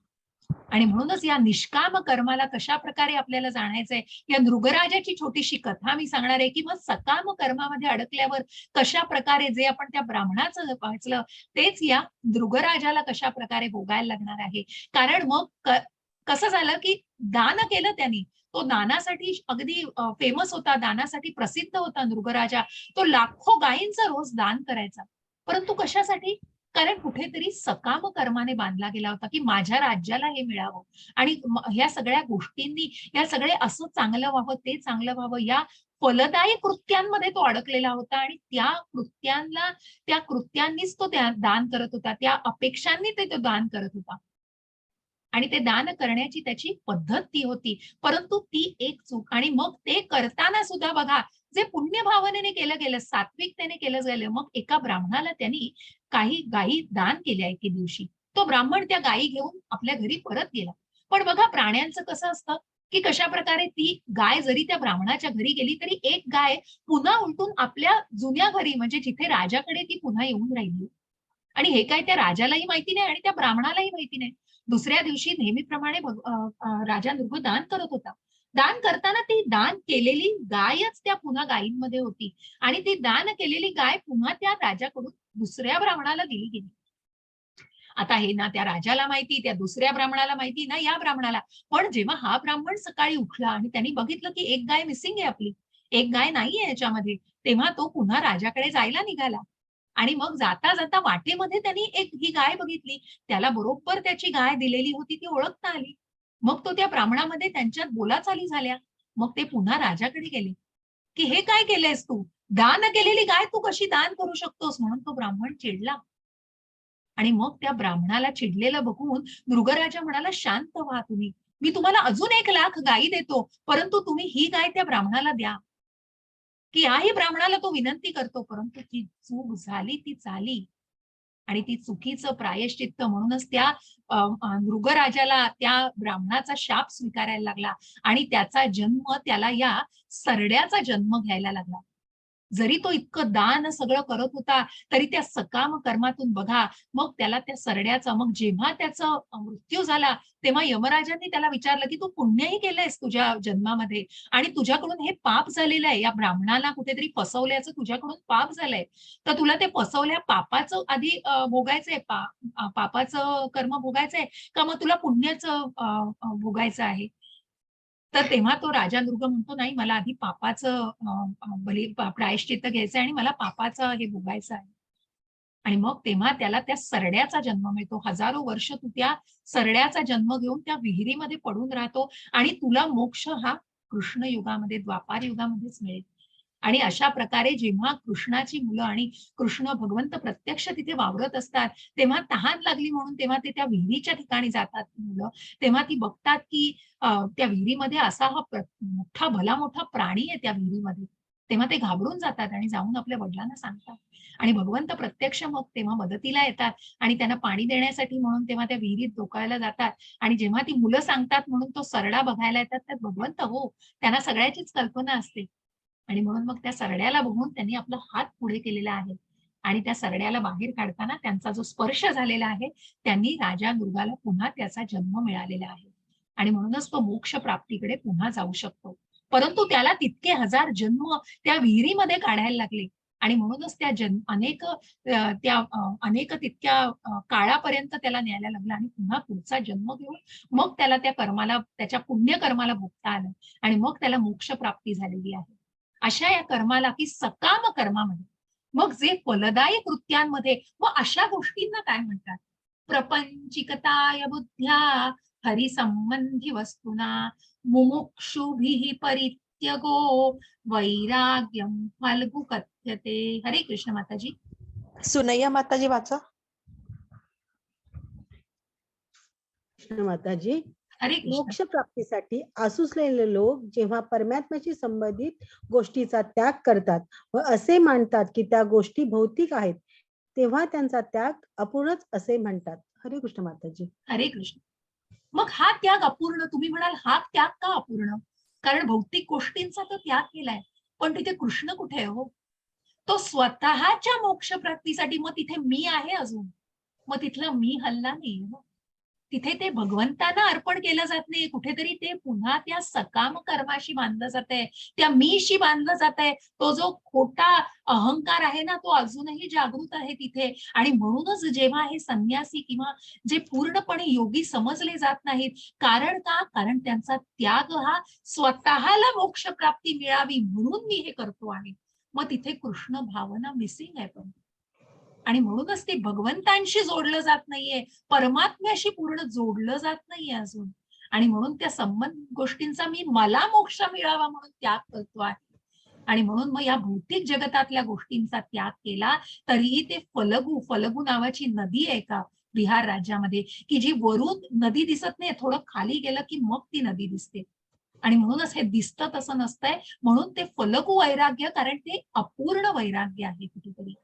आणि म्हणूनच या निष्काम कर्माला कशा प्रकारे आपल्याला जाणायचंय, या नृगराजाची छोटीशी कथा मी सांगणार आहे की मग सकाम कर्मामध्ये अडकल्यावर कशा प्रकारे जे आपण त्या ब्राह्मणाचं वाचलं तेच या नृगराजाला कशा प्रकारे भोगायला लागणार आहे. कारण मग कसं झालं की दान केलं त्यांनी, तो दानासाठी अगदी फेमस होता, दानासाठी प्रसिद्ध होता नृगराजा. तो लाखो गायींचं रोज दान करायचा. परंतु कशासाठी? कारण कुठेतरी सकाम कर्माने बांधला गेला होता की माझ्या राज्याला हे मिळावं आणि ह्या सगळ्या गोष्टींनी, या सगळे असं चांगलं व्हावं, ते चांगलं व्हावं, या फलदायी कृत्यांमध्ये तो अडकलेला होता. आणि त्या कृत्यांनीच तो दान करत होता, त्या अपेक्षांनी तो दान करत होता. आणि ते दान करण्याची त्याची पद्धत ती होती. परंतु ती एक चूक. आणि मग ते करताना सुद्धा बघा, जे पुण्य भावनेने केलं गेलं, सात्विकतेने केलं गेलं. मग एका ब्राह्मणाला त्यांनी काही गायी दान केल्या एके दिवशी. तो ब्राह्मण त्या गायी घेऊन आपल्या घरी परत गेला. पण बघा प्राण्यांचं कसं असतं की कशा प्रकारे ती गाय जरी त्या ब्राह्मणाच्या घरी गेली तरी एक गाय पुन्हा उलटून आपल्या जुन्या घरी, म्हणजे जिथे राजाकडे ती पुन्हा येऊन राहिली. आणि हे काय त्या राजालाही माहिती नाही आणि त्या ब्राह्मणालाही माहिती नाही. दुसऱ्या दिवशी नेहमीप्रमाणे राजा नृग दान करत होता. दान करताना ती दान केलेली गायच त्या पुन्हा गायींमध्ये होती आणि ती दान केलेली गाय पुन्हा त्या राजाकडून दुसऱ्या ब्राह्मणाला दिली गेली. आता हे ना त्या राजाला माहिती, त्या दुसऱ्या ब्राह्मणाला माहिती, ना या ब्राह्मणाला. पण जेव्हा हा ब्राह्मण सकाळी उठला आणि त्यांनी बघितलं की एक गाय मिसिंग आहे आपली, एक गाय नाहीये याच्यामध्ये, तेव्हा तो पुन्हा राजाकडे जायला निघाला. आणि मग जाता जाता वाटेमध्ये त्यांनी ही गाय बघितली. त्याला बरोबर त्याची गाय दिलेली होती ती ओळखता आली. मग तो त्या ब्राह्मणामध्ये त्यांच्यात बोलाचाली झाल्या. मग ते पुन्हा राजाकडे गेले की हे काय केलंयस तू, दान केलेली गाय तू कशी दान करू शकतोस. म्हणून तो ब्राह्मण चिडला. आणि मग त्या ब्राह्मणाला चिडलेलं बघून नृगराजा म्हणाला, शांत व्हा तुम्ही, मी तुम्हाला अजून 1,00,000 गायी देतो, परंतु तुम्ही ही गाय त्या ब्राह्मणाला द्या. की याही ब्राह्मणाला तो विनंती करतो. परंतु ती चूक झाली ती झाली आणि ती चुकीचं प्रायश्चित्त म्हणूनच त्या नृगराजाला त्या ब्राह्मणाचा शाप स्वीकारायला लागला आणि त्याचा जन्म, त्याला या सरड्याचा जन्म घ्यायला लागला. जरी तो इतकं दान सगळं करत होता तरी त्या सकाम कर्मातून बघा मग त्याला त्या सरड्याचा, मग जेव्हा त्याचा मृत्यू झाला तेव्हा यमराजांनी त्याला विचारलं की तू पुण्यही केलंयस तुझ्या जन्मामध्ये आणि तुझ्याकडून हे पाप झालेलं आहे, या ब्राह्मणाला कुठेतरी फसवल्याचं तुझ्याकडून पाप झालंय, तर तुला ते फसवल्या पापाचं आधी भोगायचंय, पापाचं कर्म भोगायचंय का मग तुला पुण्याचं भोगायचं आहे. तर तेव्हा तो राजा नृग म्हणतो, नाही मला आधी पापाचं प्रायश्चित्त घ्यायचंय आणि मला पापाचं हे भोगायचं आहे. आणि मग तेव्हा त्याला त्या सरड्याचा जन्म मिळतो. हजारो वर्ष तू त्या सरड्याचा जन्म घेऊन त्या विहिरीमध्ये पडून राहतो आणि तुला मोक्ष हा कृष्ण युगामध्ये, द्वापार युगामध्येच मिळेल. आणि अशा प्रकारे जेव्हा कृष्णाची मुलं आणि कृष्ण भगवंत प्रत्यक्ष तिथे वावरत असतात तेव्हा तहान लागली म्हणून तेव्हा ते त्या विहिरीच्या ठिकाणी जातात मुलं. तेव्हा ती बघतात की त्या विहिरीमध्ये असा हा मोठा भला मोठा प्राणी आहे त्या विहिरीमध्ये. तेव्हा ते घाबरून जातात आणि जाऊन आपल्या वडिलांना सांगतात. आणि भगवंत प्रत्यक्ष मग तेव्हा मदतीला येतात आणि त्यांना पाणी देण्यासाठी म्हणून तेव्हा त्या विहिरीत डोकायला जातात. आणि जेव्हा ती मुलं सांगतात म्हणून तो सरडा बघायला येतात तर भगवंत हो, त्यांना सगळ्याचीच कल्पना असते. आणि म्हणून मग त्या सरड्याला बघून त्यांनी आपला हात पुढे केलेला आहे आणि त्या सरड्याला बाहेर काढताना त्यांचा जो स्पर्श झालेला आहे त्यांनी राजा नृगाला पुन्हा त्याचा जन्म मिळालेला आहे. आणि म्हणूनच तो मोक्ष प्राप्तीकडे पुन्हा जाऊ शकतो. परंतु त्याला तितके 1000 जन्म त्या विहिरीमध्ये काढायला लागले आणि म्हणूनच त्या अनेक तितक्या काळापर्यंत त्याला न्यायला लागला आणि पुन्हा पुढचा जन्म घेऊन मग त्याला त्याच्या पुण्यकर्माला भोगता आलं आणि मग त्याला मोक्ष प्राप्ती झालेली आहे. अशा या कर्माला की सकाम कर्मामध्ये मग जे फलदायी कृत्यांमध्ये मग अशा गोष्टींना काय म्हणतात? प्रपंचिकताय बुद्ध्या हरिसंबंधी वस्तुना मुमुक्षुभिः परित्यगो वैराग्यम फल्गु कथ्यते. हरे कृष्ण माताजी. सुनैया माताजी वाचा. माताजी, हरे कृष्ण. मोक्ष प्राप्तीसाठी आसुसलेले लोक जेव्हा परमात्म्याशी संबंधित गोष्टीचा त्याग करतात व असे मानतात की त्या गोष्टी भौतिक आहेत, तेव्हा त्यांचा त्याग अपूर्णच असे म्हणतात. हरे कृष्ण माताजी. हरे कृष्ण. मग हा त्याग अपूर्ण, तुम्ही म्हणाल हा त्याग का अपूर्ण? कारण भौतिक गोष्टींचा तो त्याग केलाय, पण तिथे कृष्ण कुठे आहे हो? तो स्वतःच्या मोक्ष प्राप्तीसाठी, मग तिथे मी आहे अजून, मग तिथला मी हल्ला नाही हो. तिथे ते भगवंतांना अर्पण केलं जात नाही, कुठेतरी ते पुन्हा त्या सकाम कर्माशी बांधलं जात आहे, त्या मीशी बांधलं जात आहे. तो जो खोटा अहंकार आहे ना, तो अजूनही जागृत आहे तिथे. आणि म्हणूनच जेव्हा हे संन्यासी किंवा जे पूर्णपणे योगी समजले जात नाहीत, कारण का? कारण त्यांचा त्याग हा स्वतःला मोक्ष प्राप्ती मिळावी म्हणून मी हे करतो आहे. मग तिथे कृष्ण भावना मिसिंग आहे. पण आणि म्हणूनच ते भगवंतांशी जोडलं जात नाहीये, परमात्म्याशी पूर्ण जोडलं जात नाहीये अजून. आणि म्हणून त्या संबंध गोष्टींचा मी मला मोक्ष मिळावा म्हणून त्याग करतो आहे. आणि म्हणून मग या भौतिक जगतातल्या गोष्टींचा त्याग केला तरीही ते फलगू नावाची नदी आहे का बिहार राज्यामध्ये, की जी वरून नदी दिसत नाही, थोडं खाली गेलं की मग ती नदी दिसते. आणि म्हणूनच हे दिसतं तसं नसतंय. म्हणून ते फलगू वैराग्य, कारण ते अपूर्ण वैराग्य आहे कुठेतरी.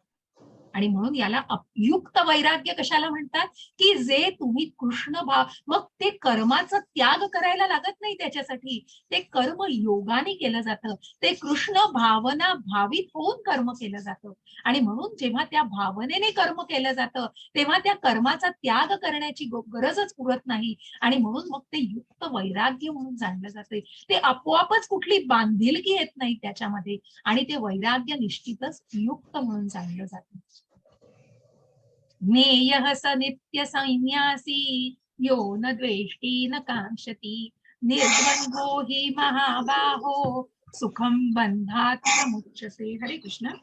आणि म्हणून याला युक्त वैराग्य कशाला म्हणतात? की जे तुम्ही कृष्ण भाव, मग ते कर्माचा त्याग करायला लागत नाही त्याच्यासाठी, ते कर्म योगाने केलं जातं, ते कृष्ण भावना भावित होऊन कर्म केलं जातं. आणि म्हणून जेव्हा त्या भावनेने कर्म केलं जातं तेव्हा त्या कर्माचा त्याग करण्याची गरजच उरत नाही. आणि म्हणून मग ते युक्त वैराग्य म्हणून जाणलं जाते. ते आपोआपच कुठली बांधिलकी येत नाही त्याच्यामध्ये, आणि ते वैराग्य निश्चितच युक्त म्हणून जाणलं जातं. ज्ञेयः स नित्य संन्यासी यो न द्वेष्टी न कांक्षति निर्द्वंद्वो हि महाबाहो सुखम बंधात प्रमुच्यसे. हरे कृष्ण.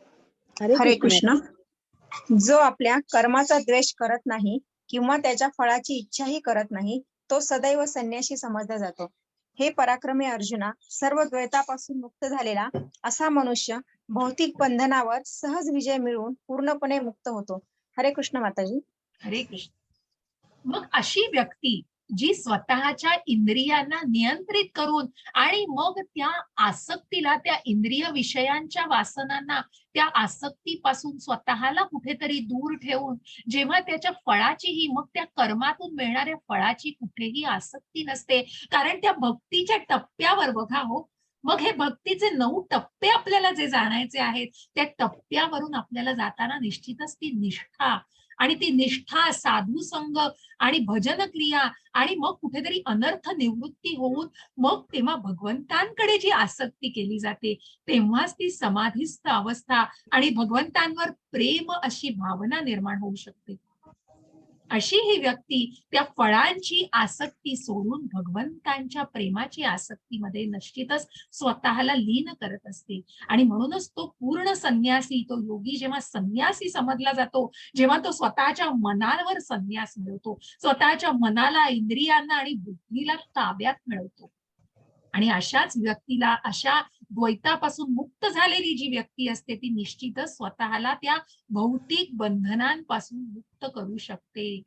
हरे कृष्ण. जो आपल्या कर्माचा द्वेष करत नाही किंवा त्याच्या फळाची इच्छाही करत नाही, तो सदैव संन्याशी समजला जातो. हे पराक्रमी अर्जुना, सर्व द्वैतापासून मुक्त झालेला असा मनुष्य भौतिक बंधनावर सहज विजय मिळवून पूर्णपणे मुक्त होतो. हरे कृष्ण माताजी. हरे कृष्ण. मग अशी व्यक्ती जी स्वतःच्या इंद्रियांना नियंत्रित करून आणि मग त्या आसक्तीला, त्या इंद्रिय विषयांच्या वासनांना, त्या आसक्तीपासून स्वतःला कुठेतरी दूर ठेवून जेव्हा त्याच्या फळाचीही, मग त्या कर्मातून मिळणाऱ्या फळाची कुठेही आसक्ती नसते, कारण त्या भक्तीच्या टप्प्यावर बघा हो, मग हे भक्तीचे 9 टप्पे आपल्याला जे जाणायचे आहेत, त्या टप्प्यावरून आपल्याला जाताना निश्चितच ती निष्ठा, आणि ती निष्ठा, साधू संग आणि भजन क्रिया, आणि मग कुठेतरी अनर्थ निवृत्ती होऊन मग तेव्हा भगवंतांकडे जी आसक्ती केली जाते, तेव्हाच ती समाधिस्थ अवस्था आणि भगवंतांवर प्रेम अशी भावना निर्माण होऊ शकते. अशी ही व्यक्ती त्या फळांची आसक्ती सोडून भगवंतांच्या प्रेमाची आसक्तीमध्ये निश्चितच स्वतःला लीन करत असते. आणि म्हणूनच तो पूर्ण संन्यासी, तो योगी जेव्हा संन्यासी समजला जातो, जेव्हा तो स्वतःच्या मनावर संन्यास मिळवतो, स्वतःच्या मनाला, इंद्रियांना आणि बुद्धीला ताब्यात मिळवतो. आणि अशाच व्यक्तीला, अशा द्वैतापासून मुक्त झालेली जी व्यक्ती असते, ती निश्चितच स्वतःला त्या भौतिक बंधनांपासून मुक्त करू शकते.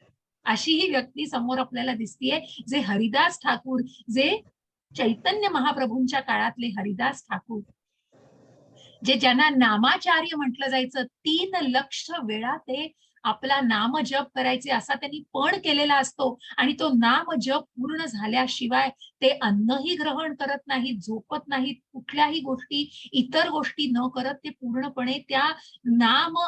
अशी ही व्यक्ती समोर आपल्याला दिसतीये, जे हरिदास ठाकूर, जे चैतन्य महाप्रभूंच्या काळातले हरिदास ठाकूर, जे ज्यांना नामाचार्य म्हटलं जायचं, 3 लक्ष वेळा ते आपला नाम जप करायचे असा त्यांनी पण केलेला असतो. आणि तो नाम जप पूर्ण झाल्याशिवाय ते अन्नही ग्रहण करत नाहीत, झोपत नाहीत, कुठल्याही गोष्टी, इतर गोष्टी न करत ते पूर्णपणे त्या नाम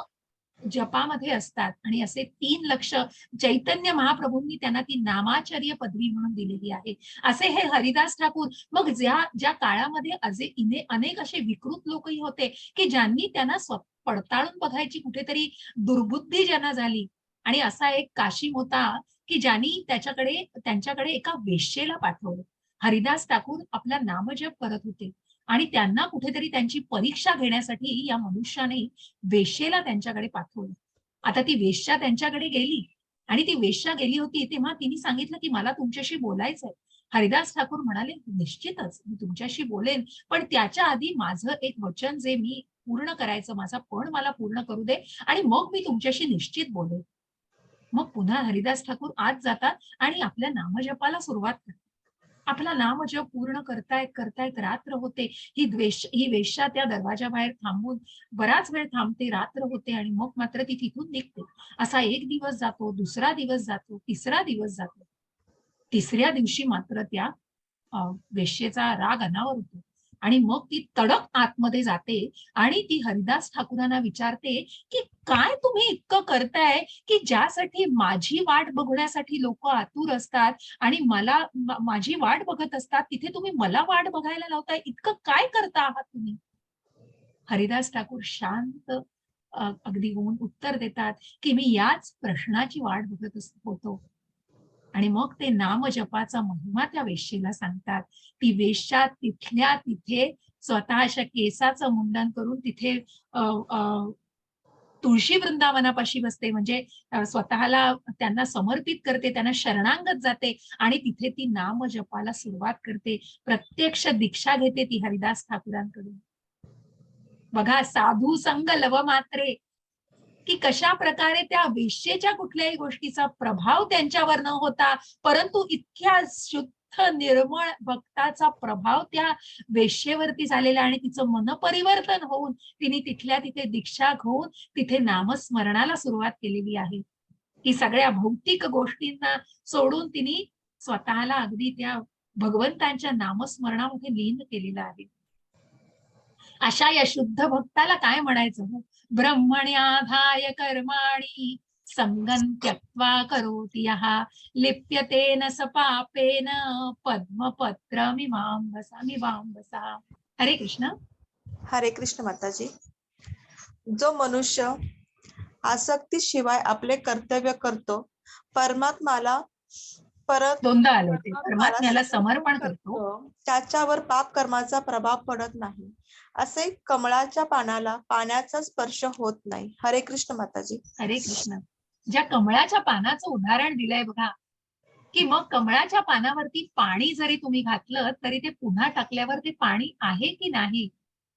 जपामध्ये असतात. आणि असे 3 लक्ष चैतन्य महाप्रभूंनी त्यांना ती नामाचार्य पदवी म्हणून दिलेली आहे. असे हे हरिदास ठाकूर. मग ज्या काळामध्ये अनेक असे विकृत लोकही होते की ज्यांनी त्यांना पडताळून बघायची कुठेतरी दुर्बुद्धी ज्यांना झाली. आणि असा एक काशीम होता की ज्यांनी त्यांच्याकडे एका वेश्येला पाठवलं. हरिदास ठाकूर आपला नामजप करत होते आणि त्यांना कुठेतरी त्यांची परीक्षा घेण्यासाठी या मनुष्याने वेश्येला त्यांच्याकडे पाठवलं. आता ती वेश्या त्यांच्याकडे गेली आणि ती वेश्या गेली होती तेव्हा तिने सांगितलं की मला तुमच्याशी बोलायचंय. हरिदास ठाकूर म्हणाले निश्चितच मी तुमच्याशी बोलेन, पण त्याच्या आधी माझं एक वचन जे मी पूर्ण करायचं, माझा पण मला पूर्ण करू दे आणि मग मी तुमच्याशी निश्चित बोलेन. मग पुन्हा हरिदास ठाकूर आत जातात आणि आपल्या नामजपाला सुरुवात करतात. आपला नामजप पूर्ण करतायत रात्र होते. ही वेश्या त्या दरवाजाबाहेर थांबून बराच वेळ थांबते, रात्र होते आणि मग मात्र ती तिथून निघते. असा एक दिवस जातो, दुसरा दिवस जातो, तिसरा दिवस जातो. तिसऱ्या दिवशी मात्र त्या वेश्येचा राग अनावर होतो आणि मग ती तडक आतमध्ये जाते आणि ती हरिदास ठाकूरांना विचारते की काय तुम्ही इतकं करताय की ज्यासाठी माझी वाट बघण्यासाठी लोक आतुर असतात आणि माझी वाट बघत असतात, तिथे तुम्ही मला वाट बघायला लावताय, इतकं काय करता आहात तुम्ही? हरिदास ठाकूर शांत अगदी होऊन उत्तर देतात की मी याच प्रश्नाची वाट बघत होतो. आणि मग ते नामजपाचा महिमा त्या वेश्येला सांगतात. ती वेश्या तिथल्या तिथे स्वतःच्या केसाचं मुंडन करून तिथे तुळशी वृंदावनापाशी बसते, म्हणजे स्वतःला त्यांना समर्पित करते, त्यांना शरणांगत जाते आणि तिथे ती नामजपाला सुरुवात करते. प्रत्यक्ष दीक्षा घेते ती हरिदास ठाकूरांकडून. बघा, साधू संग लव मात्रे, की कशा प्रकारे त्या वेश्येच्या कुठल्याही गोष्टीचा प्रभाव त्यांच्यावर न होता, परंतु इतक्या शुद्ध निर्मळ भक्ताचा प्रभाव त्या वेश्येवरती झालेला आणि तिचं मनपरिवर्तन होऊन तिने तिथल्या तिथे दीक्षा घेऊन तिथे नामस्मरणाला सुरुवात केलेली आहे. की सगळ्या भौतिक गोष्टींना सोडून तिने स्वतःला अगदी त्या भगवंतांच्या नामस्मरणामध्ये लीन केलेलं आहे. अशा या शुद्ध भक्ताला काय म्हणायचं? ब्रह्मण्याधाय कर्माणि संगं त्यक्त्वा करोति यः लिप्यतेन स पापेन पद्मपत्रमिवाम्भसा. हरे कृष्ण. हरे कृष्ण माताजी. जो मनुष्य आसक्तीशिवाय आपले कर्तव्य करतो, परमात्म्याला दोनदा आले ते, परमात्म्याला समर्पण करतो, त्याच्यावर पाप कर्माचा प्रभाव पडत नाही. असे कमळाच्या पानाला पाण्याचा स्पर्श होत नाही. हरे कृष्ण माताजी. हरे कृष्ण. ज्या कमळाच्या पानाचं उदाहरण दिलंय बघा, की मग कमळाच्या पानावरती पाणी जरी तुम्ही घातलं तरी ते पुन्हा टाकल्यावर ते पाणी आहे की नाही,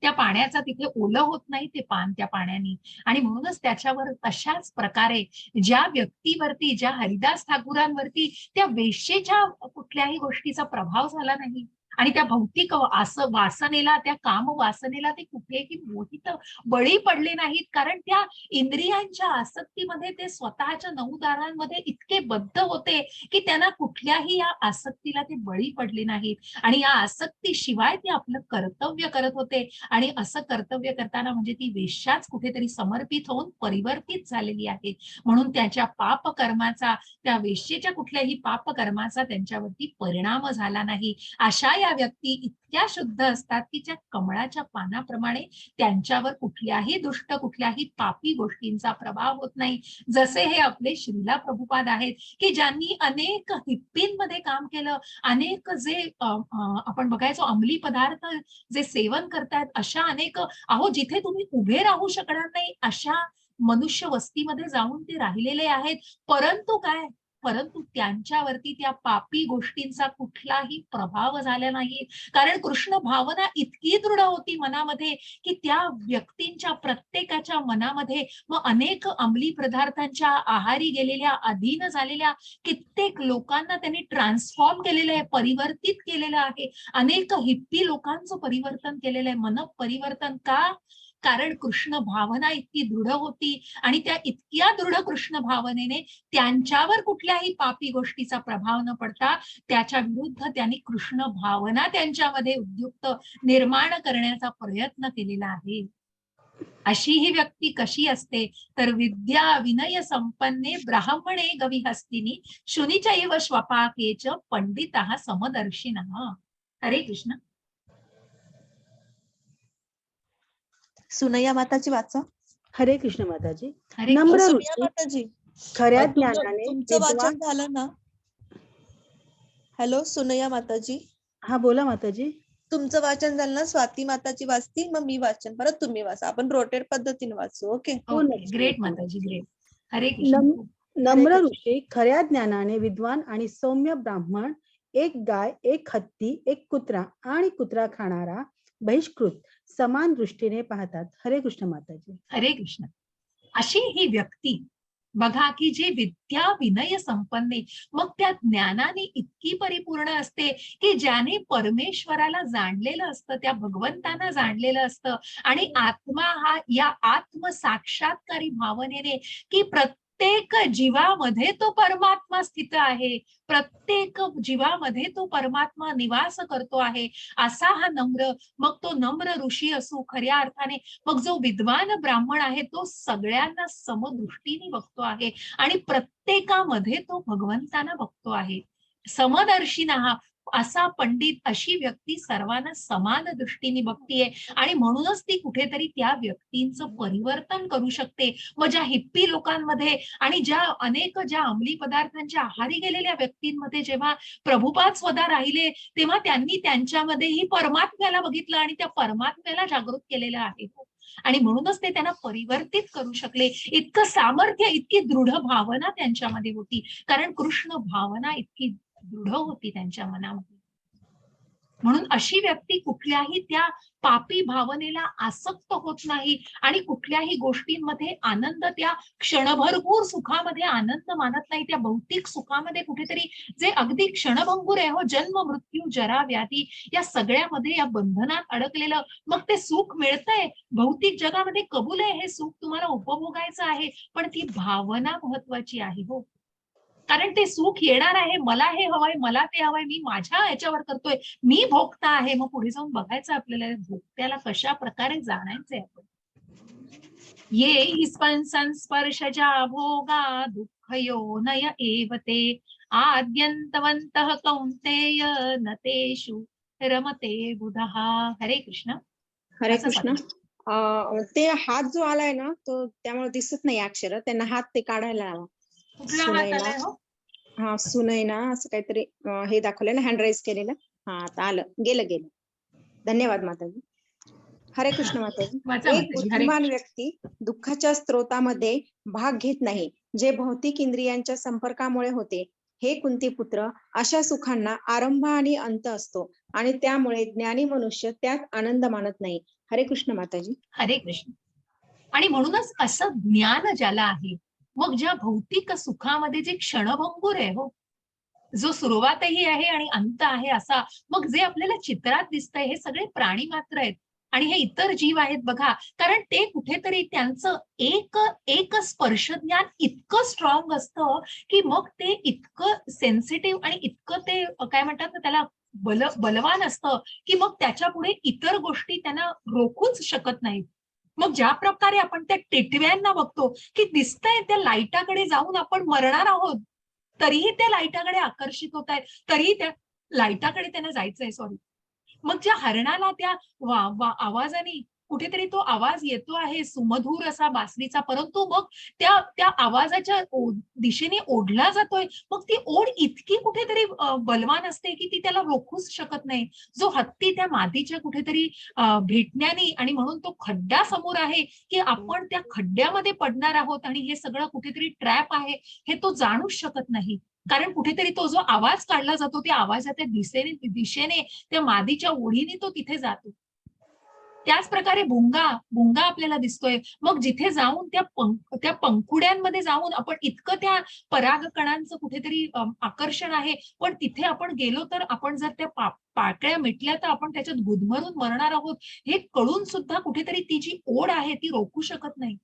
त्या पाण्याचा तिथे ओलं होत नाही ते पान त्या पाण्याने. आणि म्हणूनच त्याच्यावर तशाच प्रकारे ज्या व्यक्तीवरती, ज्या हरिदास ठाकूरांवरती त्या वेश्येच्या कुठल्याही गोष्टीचा प्रभाव झाला नाही आणि त्या भौतिक वासनेला, त्या काम वासनेला ते कुठेही मोहित बळी पडले नाहीत, कारण त्या इंद्रियांच्या आसक्तीमध्ये ते स्वतःच्या 9 दारांमध्ये इतके बद्ध होते की त्यांना कुठल्याही या आसक्तीला ते बळी पडले नाहीत आणि या आसक्तीशिवाय ते आपलं कर्तव्य करत होते. आणि असं कर्तव्य करताना म्हणजे ती वेश्याच कुठेतरी समर्पित होऊन परिवर्तित झालेली आहे. म्हणून त्याच्या पापकर्माचा, त्या वेश्येच्या कुठल्याही पापकर्माचा त्यांच्यावरती परिणाम झाला नाही. अशा या व्यक्ती इतक्या शुद्ध असतात की त्या कमळाच्या पानाप्रमाणे त्यांच्यावर कुठल्याही दुष्ट, कुठल्याही पापी गोष्टींचा प्रभाव होत नाही. जसे हे आपले श्रीला प्रभुपाद आहेत की ज्यांनी अनेक हिप्पींमध्ये काम केलं, अनेक जे आपण बघायचो अंमली पदार्थ जे सेवन करतायत, अशा अनेक, जिथे तुम्ही उभे राहू शकणार नाही अशा मनुष्य वस्तीमध्ये जाऊन ते राहिलेले आहेत. परंतु त्यांच्यावरती त्या पापी गोष्टींचा कुठलाही प्रभाव झाला नाही, कारण कृष्ण भावना इतकी दृढ होती मनामध्ये की त्या व्यक्तींच्या प्रत्येकाच्या मनामध्ये मग अनेक अंमली पदार्थांच्या आहारी गेलेल्या, अधीन झालेल्या कित्येक लोकांना त्यांनी ट्रान्सफॉर्म केलेलं आहे, परिवर्तित केलेलं आहे. अनेक हिप्पी लोकांचं परिवर्तन केलेलं आहे. मन परिवर्तन का? कारण कृष्ण भावना इतकी दृढ होती आणि त्या इतक्या दृढ कृष्ण भावनेने त्यांच्यावर कुठल्याही पापी गोष्टीचा प्रभाव न पडता त्याच्या विरुद्ध त्यांनी कृष्ण भावना त्यांच्यामध्ये उद्युक्त निर्माण करण्याचा प्रयत्न केलेला आहे. अशी ही व्यक्ती कशी असते तर विद्या विनय संपन्ने ब्राह्मणे गविहस्तिनी शुनिचैव स्वपाकेच पंडितः समदर्शिनः. हरे कृष्ण. सुनैया माताची वाचा. हरे कृष्ण माताजी. हरे नम्र कृष्ण. सुनिया ऋषी माताजी, खऱ्या तुमचं ज्ञानाने तुमचं वाचन विद्वान. झालं ना? हॅलो सुनया माताजी, हा बोला माताजी. तुमचं वाचन झालं ना? स्वाती माताजी वाचतील, मग मी वाचन, परत तुम्ही वाचा. आपण रोटेट पद्धतीने वाचू. ओके. हो, ओके, नक्की, ग्रेट नक्की. माताजी, ग्रेट. हरे कृष्ण. नम- हरे नम्र कृष्ण. ऋषी खऱ्या ज्ञानाने विद्वान आणि सौम्य ब्राह्मण, एक गाय, एक हत्ती, एक कुत्रा आणि कुत्रा खाणारा बहिष्कृत समान दृष्टीने पाहतात. हरे कृष्ण माताजी. हरे कृष्ण. अशी ही व्यक्ती बघा की जे विद्या विनय संपन्ने, मग त्या ज्ञानाने इतकी परिपूर्ण असते की ज्याने परमेश्वराला जाणलेलं असतं, त्या भगवंतांना जाणलेलं असतं, आणि आत्मा हा या आत्म साक्षात्कारी भावनेने की प्रत्येक जीवामध्ये तो परमात्मा स्थित आहे, प्रत्येक जीवामध्ये तो परमात्मा निवास करतो आहे, असा हा नम्र, मग तो नम्र ऋषी असो खऱ्या अर्थाने, मग जो विद्वान ब्राह्मण आहे तो सगळ्यांना समदृष्टीने बघतो आहे आणि प्रत्येकामध्ये तो भगवंतांना बघतो आहे. समदर्शिनः असा पंडित, अशी व्यक्ती सर्वांना समान दृष्टीने बघतीये आणि म्हणूनच ती कुठेतरी त्या व्यक्तींचं परिवर्तन करू शकते. मग ज्या हिप्पी लोकांमध्ये आणि ज्या अनेक ज्या अंमली पदार्थांच्या आहारी गेलेल्या व्यक्तींमध्ये जेव्हा प्रभुपाद स्वतः राहिले, तेव्हा त्यांनी त्यांच्यामध्येही परमात्म्याला बघितलं आणि त्या परमात्म्याला जागृत केलेलं आहे. आणि म्हणूनच ते त्यांना परिवर्तित करू शकले. इतकं सामर्थ्य, इतकी दृढ भावना त्यांच्यामध्ये होती, कारण कृष्ण भावना इतकी दृढ होती त्यांच्या मनामध्ये. म्हणून अशी व्यक्ती कुठल्याही त्या पापी भावनेला आसक्त होत नाही आणि कुठल्याही गोष्टींमध्ये आनंद, त्या क्षणभरपूर सुखामध्ये आनंद मानत नाही. त्या भौतिक सुखामध्ये कुठेतरी जे अगदी क्षणभंगूर आहे, हो, जन्म मृत्यू जरा व्याधी या सगळ्यामध्ये या बंधनात अडकलेलं, मग ते सुख मिळतंय भौतिक जगामध्ये, कबूल आहे, हे सुख तुम्हाला उपभोगायचं आहे, पण ती भावना महत्वाची आहे. हो, कारण ते सुख येणार आहे, मला हे हवंय, मला ते हवंय, मी माझ्या ह्याच्यावर करतोय, मी भोगता आहे. मग पुढे जाऊन बघायचं आपल्याला भोगत्याला कशा प्रकारे जाणायचंय आपण. ये हि संस्पर्शजा भोगा दुःखयोनय एव ते आद्यन्तवन्तः कौन्तेय न तेषु रमते बुधः. हरे कृष्ण. हरे असं कृष्ण. ते हात जो आलाय ना, तो त्यामुळे दिसत नाही अक्षर, त्यांना हात ते काढायला लावा. कुठला हात आलाय हो? हा, सुनैना असं काहीतरी हे दाखवलं ना, हँड राईज केलेलं. हा, आता आलं, गेलं. धन्यवाद माताजी. हरे कृष्ण माताजी. वाचा एक माताजी. हरे बुद्धिमान व्यक्ती दुःखाच्या स्त्रोतामध्ये भाग घेत नाही, जे भौतिक इंद्रियांच्या संपर्कामुळे होते. हे कुंती पुत्र, अशा सुखांना आरंभ आणि अंत असतो आणि त्यामुळे ज्ञानी मनुष्य त्यात आनंद मानत नाही. हरे कृष्ण माताजी. हरे कृष्ण. आणि म्हणूनच असं ज्ञान ज्याला आहे, मग ज्या भौतिक सुखामध्ये जे क्षणभंगूर आहे, हो, जो सुरुवातही आहे आणि अंत आहे असा, मग जे आपल्याला चित्रात दिसतंय हे सगळे प्राणी मात्र आहेत आणि हे इतर जीव आहेत बघा, कारण ते कुठेतरी त्यांचं एक स्पर्श ज्ञान इतकं स्ट्रॉंग असतं की मग ते इतकं सेन्सिटिव्ह आणि इतकं ते काय म्हणतात ना त्याला बलवान असतं की मग त्याच्या पुढे इतर गोष्टी त्यांना रोखूच शकत नाहीत. मग ज्या प्रकारे आपण त्या टिटव्यांना बघतो की दिसतंय त्या लाईटाकडे जाऊन आपण मरणार आहोत, तरीही त्या लाईटाकडे आकर्षित होत आहेत, तरीही त्या लाईटाकडे त्यांना जायचंय. सॉरी. मग ज्या हरणाला त्या आवाजाने कुठेतरी तो आवाज येतो आहे सुमधूर असा बासरीचा, परंतु मग त्या त्या आवाजाच्या दिशेने ओढला जातोय, मग ती ओढ इतकी कुठेतरी बलवान असते की ती त्याला रोखूच शकत नाही. जो हत्ती त्या मादीच्या कुठेतरी भेटण्याने, आणि म्हणून तो खड्डा समोर आहे की आपण त्या खड्ड्यामध्ये पडणार आहोत आणि हे सगळं कुठेतरी ट्रॅप आहे, हे तो जाणूच शकत नाही. कारण कुठेतरी तो जो आवाज काढला जातो त्या आवाजाच्या दिशेने त्या मादीच्या ओढीने तो तिथे जातो. त्याच प्रकारे भुंगा आपल्याला दिसतोय. मग जिथे जाऊन त्या पंखुड्यांमध्ये जाऊन आपण इतकं त्या परागकणांचं कुठेतरी आकर्षण आहे, पण तिथे आपण गेलो तर आपण जर त्या पाकळ्या मिटल्या तर आपण त्याच्यात गुदमरून मरणार आहोत, हे कळून सुद्धा कुठेतरी ती जी ओढ आहे ती रोखू शकत नाही.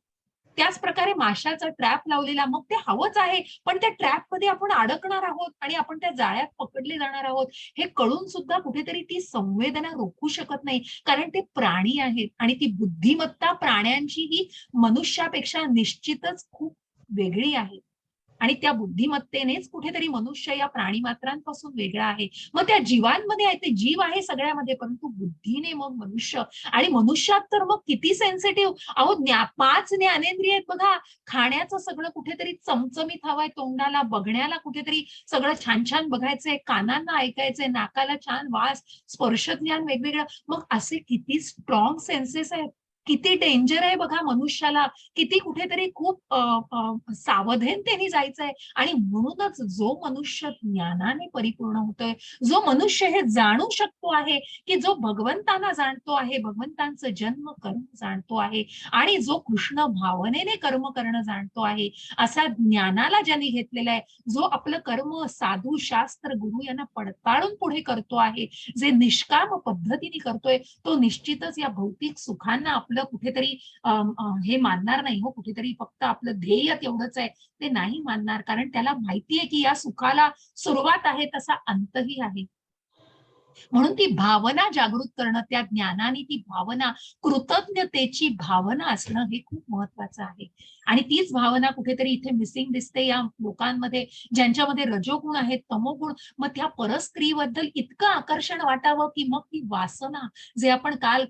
त्याच प्रकारे माशाचा ट्रॅप लावलेला, मग ते हवंच आहे, पण त्या ट्रॅप मध्ये आपण अडकणार आहोत आणि आपण त्या जाळ्यात पकडले जाणार आहोत, हे कळून सुद्धा कुठेतरी ती संवेदना रोखू शकत नाही, कारण ते प्राणी आहेत आणि ती बुद्धिमत्ता प्राण्यांची ही मनुष्यापेक्षा निश्चितच खूप वेगळी आहे. आणि त्या बुद्धिमत्तेनेच कुठेतरी मनुष्य या प्राणीमात्रांपासून वेगळा आहे. मग त्या जीवांमध्ये आहे, ते जीव आहे सगळ्यामध्ये, परंतु बुद्धीने मग मनुष्य. आणि मनुष्यात तर मग किती सेन्सिटिव्ह. अहो 5 ज्ञानेंद्रिय आहेत बघा. खाण्याचं सगळं कुठेतरी चमचमीत हवंय तोंडाला, बघण्याला कुठेतरी सगळं छान छान बघायचंय, कानांना ऐकायचंय, नाकाला छान वास, स्पर्श ज्ञान वेगवेगळं. मग असे किती स्ट्रॉंग सेन्सेस आहेत. किती डेंजर आहे बघा मनुष्याला. किती कुठेतरी खूप सावधानतेने जायचंय. आणि म्हणूनच जो मनुष्य ज्ञानाने परिपूर्ण होतोय, जो मनुष्य हे जाणू शकतो आहे की जो भगवंतांना जाणतो आहे, भगवंतांचं जन्म कर्म जाणतो आहे, आणि जो कृष्ण भावनेने कर्म करणं जाणतो आहे, असा ज्ञानाला ज्यांनी घेतलेला आहे, जो आपलं कर्म साधू शास्त्र गुरु यांना पडताळून पुढे करतो आहे, जे निष्काम पद्धतीने करतोय, तो निश्चितच या भौतिक सुखांना आपलं कुठेतरी हे मानणार नाही हो. कुठेतरी फक्त आपलं ध्येय तेवढंच आहे ते नाही मानणार, कारण त्याला माहितीये की या सुखाला सुरुवात आहे तसा अंतही आहे. म्हणून ती भावना जागृत करणं, त्या ज्ञानाने ती भावना, कृतज्ञतेची भावना असणं हे खूप महत्वाचं आहे. आणि तीच भावना कुठेतरी इथे मिसिंग दिसते या लोकांमध्ये, ज्यांच्यामध्ये रजोगुण आहेत, तमोगुण. मग त्या परस्त्रीबद्दल इतकं आकर्षण वाटावं की मग ती वासना, जे आपण काल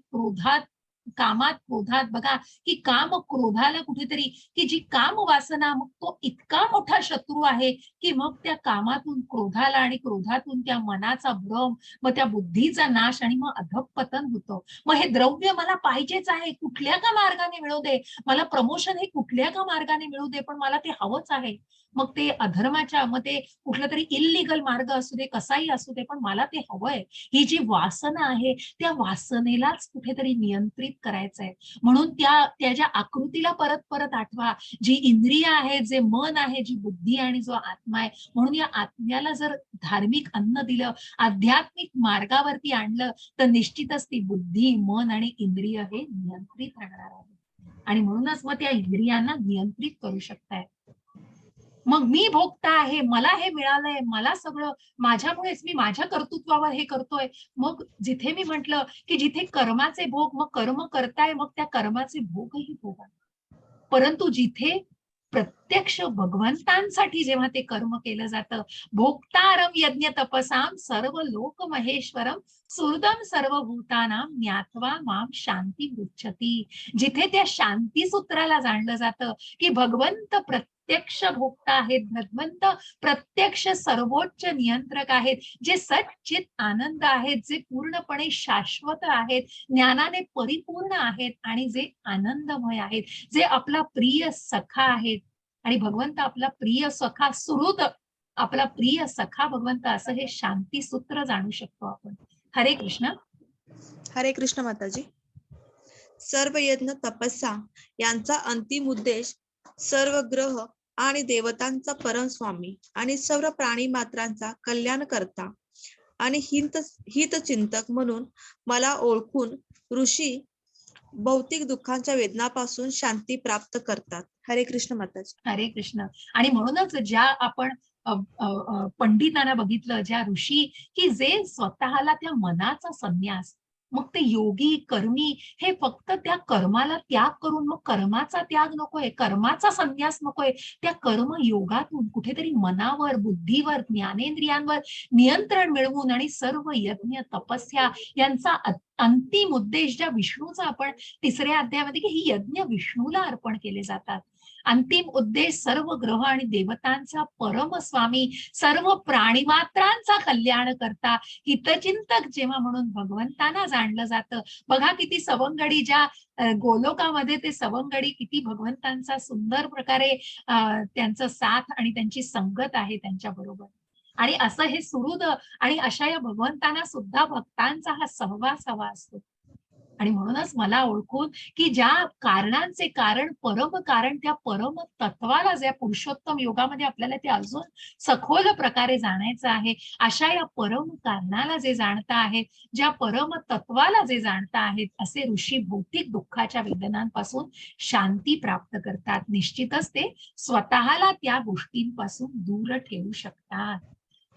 कामात क्रोधात बघा, की काम क्रोधाला कुठेतरी, की जी काम वासना, मग तो इतका मोठा शत्रू आहे की मग त्या कामातून क्रोधाला आणि क्रोधातून त्या मनाचा भ्रम, मग त्या बुद्धीचा नाश, आणि मग अधःपतन होतं. मग हे द्रव्य मला पाहिजेच आहे, कुठल्या का मार्गाने मिळू दे, मला प्रमोशन हे कुठल्या का मार्गाने मिळू दे, पण मला ते हवंच आहे. मग ते अधर्माच्या, मग ते कुठला तरी इल्लीगल मार्ग असू दे, कसाही असू दे, पण मला ते हवंय. ही जी वासना आहे, त्या वासनेलाच कुठेतरी नियंत्रित करायचंय. म्हणून त्या ज्या आकृतीला परत परत आठवा. जी इंद्रिय आहे, जे मन आहे, जी बुद्धी आणि जो आत्मा आहे. म्हणून या आत्म्याला जर धार्मिक अन्न दिलं, आध्यात्मिक मार्गावरती आणलं, तर निश्चितच ती बुद्धी, मन आणि इंद्रिय हे नियंत्रित राहणार आहे. आणि म्हणूनच मग त्या इंद्रियांना नियंत्रित करू शकताय. मग मी भोगता आहे, मला हे मिळालंय, मला सगळं माझ्यामुळेच, मी माझ्या कर्तृत्वावर हे करतोय. मग जिथे मी म्हंटल की जिथे कर्माचे भोग, मग कर्म करताय, मग त्या कर्माचे भोगही भोगा. परंतु जिथे प्रत्यक्ष भगवंतांसाठी जेव्हा ते कर्म केलं जातं, भोक्तारम यज्ञ तपसाम सर्व लोक महेश्वरम सुहृदम सर्वभूतानां ज्ञात्वा माम शांती उच्चती. जिथे त्या शांती सूत्राला जाणलं जातं की भगवंत प्रत्यक्ष भोक्ता आहेत, भगवंत प्रत्यक्ष सर्वोच्च नियंत्रक आहेत, जे सच्चित आनंद आहेत, जे पूर्णपणे शाश्वत आहेत, ज्ञानाने परिपूर्ण आहेत, आणि जे आनंदमय आहेत, जे आपला प्रिय सखा आहेत. आणि भगवंत आपला प्रिय सखा, सुहृद आपला प्रिय सखा भगवंत, असं हे शांती सूत्र जाणू शकतो आपण. हरे कृष्ण. हरे कृष्ण माताजी. सर्व यज्ञ तपस्या यांचा अंतिम उद्देश सर्व ग्रह आणि देवतांचा परम स्वामी आणि सर्व प्राणी मात्रांचा कल्याण करता आणि हितचिंतक म्हणून मला ओळखून ऋषी भौतिक दुःखांच्या वेदनापासून शांती प्राप्त करतात. हरे कृष्ण माताजी. हरे कृष्ण. आणि म्हणूनच ज्या आपण पंडितांना बघितलं, ज्या ऋषी, की जे स्वतःला त्या मनाचा संन्यास, मग ते योगी कर्मी, हे फक्त त्या कर्माला त्याग करून, मग कर्माचा त्याग नकोय, कर्माचा संन्यास नकोय, त्या कर्म योगातून कुठेतरी मनावर, बुद्धीवर, ज्ञानेंद्रियांवर नियंत्रण मिळवून, आणि सर्व यज्ञ तपस्या यांचा अंतिम उद्देश, ज्या विष्णूचा आपण तिसऱ्या अध्यायामध्ये, की ही यज्ञ विष्णूला अर्पण केले जातात. अंतिम उद्देश सर्व ग्रह आणि देवतांचा परम स्वामी, सर्व प्राणीमात्रांचा कल्याण करता, हितचिंतक जेव्हा म्हणून भगवंतांना जाणलं जातं. बघा किती सवंगडी, ज्या गोलोकामध्ये ते सवंगडी, किती भगवंतांचा सुंदर प्रकारे त्यांचं साथ आणि त्यांची संगत आहे त्यांच्या बरोबर. आणि असं हे सुहृद आणि अशा या भगवंतांना सुद्धा भक्तांचा हा सहवास हवा असतो. आणि म्हणूनच मला ओळखून, की ज्या कारणांचे कारण, परम कारण, त्या परम तत्वाला, ज्या पुरुषोत्तम योगामध्ये आपल्याला ते अजून सखोल प्रकारे जाणायचं आहे, अशा या परम कारणाला जे जाणता आहेत, ज्या परम तत्वाला जे जाणता आहेत, असे ऋषी भौतिक दुःखाच्या वेदनांपासून शांती प्राप्त करतात. निश्चितच ते स्वतःला त्या गोष्टींपासून दूर ठेवू शकतात.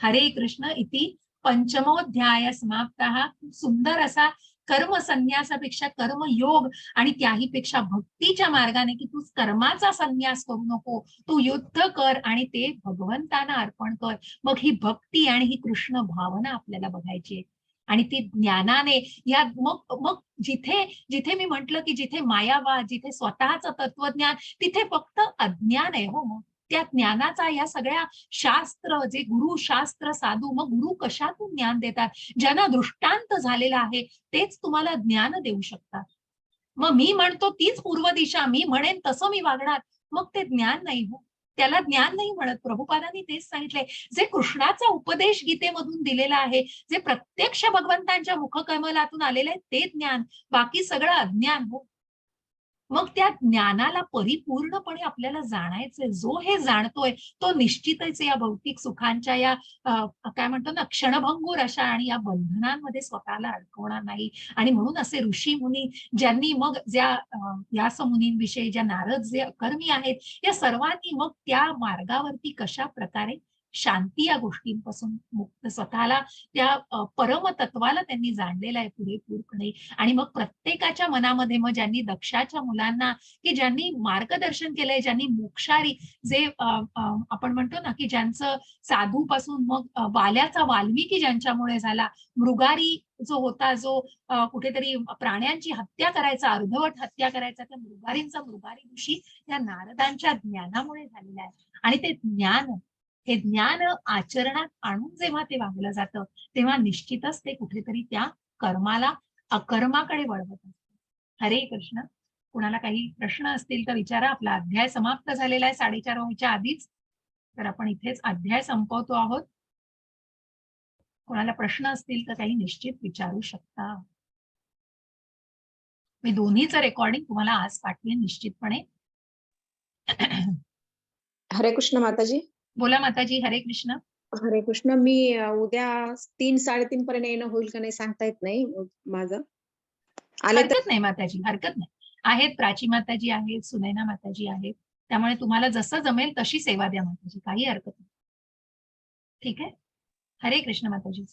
हरे कृष्ण. इति पंचमोध्याय समाप्तः. सुंदर असा कर्म संन्यासापेक्षा कर्मयोग आणि त्याही पेक्षा भक्तीच्या मार्गाने की तू कर्माचा संन्यास करू नको, तू युद्ध कर आणि ते भगवंतांना अर्पण कर. मग ही भक्ती आणि ही कृष्ण भावना आपल्याला बघायची आहे. आणि ती ज्ञानाने या मग मग जिथे जिथे मी म्हंटल की जिथे मायावाद, जिथे स्वतःचं तत्वज्ञान, तिथे फक्त अज्ञान आहे. हो, मग त्या ज्ञानाचा या सगळ्या शास्त्र जे गुरु शास्त्र साधू, मग गुरु कशातून ज्ञान देतात? ज्यांना दृष्टांत झालेला आहे तेच तुम्हाला ज्ञान देऊ शकतात. मग मी म्हणतो तीच पूर्व दिशा, मी म्हणेन तसं मी वागणार, मग ते ज्ञान नाही. हो, त्याला ज्ञान नाही म्हणत. प्रभुपादांनी तेच सांगितलंय, जे कृष्णाचा उपदेश गीतेमधून दिलेला आहे, जे प्रत्यक्ष भगवंतांच्या मुखकमलातून आलेलं आहे ते ज्ञान, बाकी सगळं अज्ञान. हो, मग त्या ज्ञानाला परिपूर्णपणे आपल्याला जाणायचंय. जो हे जाणतोय तो निश्चितच या भौतिक सुखांच्या या काय म्हणतो ना क्षणभंगूर अशा आणि या बंधनांमध्ये स्वतःला अडकवणार नाही. आणि म्हणून असे ऋषी मुनी ज्यांनी मग ज्या व्यास मुनींविषयी ज्या नारद जे कर्मी आहेत, या सर्वांनी मग त्या मार्गावरती कशा प्रकारे शांती या गोष्टींपासून मुक्त स्वतःला त्या परमतत्वाला त्यांनी जाणलेलं आहे पुरेपूरपणे. आणि मग प्रत्येकाच्या मनामध्ये मग ज्यांनी दक्षाच्या मुलांना की ज्यांनी मार्गदर्शन केलंय, ज्यांनी मोक्षारी जे आपण म्हणतो ना की ज्यांचं साधूपासून मग वाल्याचा वाल्मिकी ज्यांच्यामुळे झाला, मृगारी जो होता, जो कुठेतरी प्राण्यांची हत्या करायचा, अर्धवट हत्या करायचा, त्या मृगारींचा मृगारी ऋषी या नारदांच्या ज्ञानामुळे झालेला आहे. आणि ते ज्ञान, हे ज्ञान आचरणात आणून जेव्हा ते वागलं जातं तेव्हा निश्चितच ते कुठेतरी त्या कर्माला अकर्माकडे वळवत असतं. हरे कृष्ण. कुणाला काही प्रश्न असतील तर विचारा. आपला अध्याय समाप्त झालेला आहे 4:30 व्हायच्या आधीच, तर आपण इथेच अध्याय संपवतो आहोत. कोणाला प्रश्न असतील तर काही निश्चित विचारू शकता. मी दोन्हीचं रेकॉर्डिंग तुम्हाला आज पाठवेन निश्चितपणे. हरे कृष्ण माताजी. बोला माताजी. हरे कृष्ण. हरे कृष्ण. मी उद्या 3-3:30 पर्यंत येणं होईल का नाही सांगता येत नाही माझं. आले तर हरकत नाही माताजी, हरकत नाही. आहेत प्राची माताजी आहेत, सुनैना माताजी आहेत, त्यामुळे तुम्हाला जसं जमेल तशी सेवा द्या माताजी, काही हरकत नाही. ठीक आहे. हरे कृष्ण माताजी.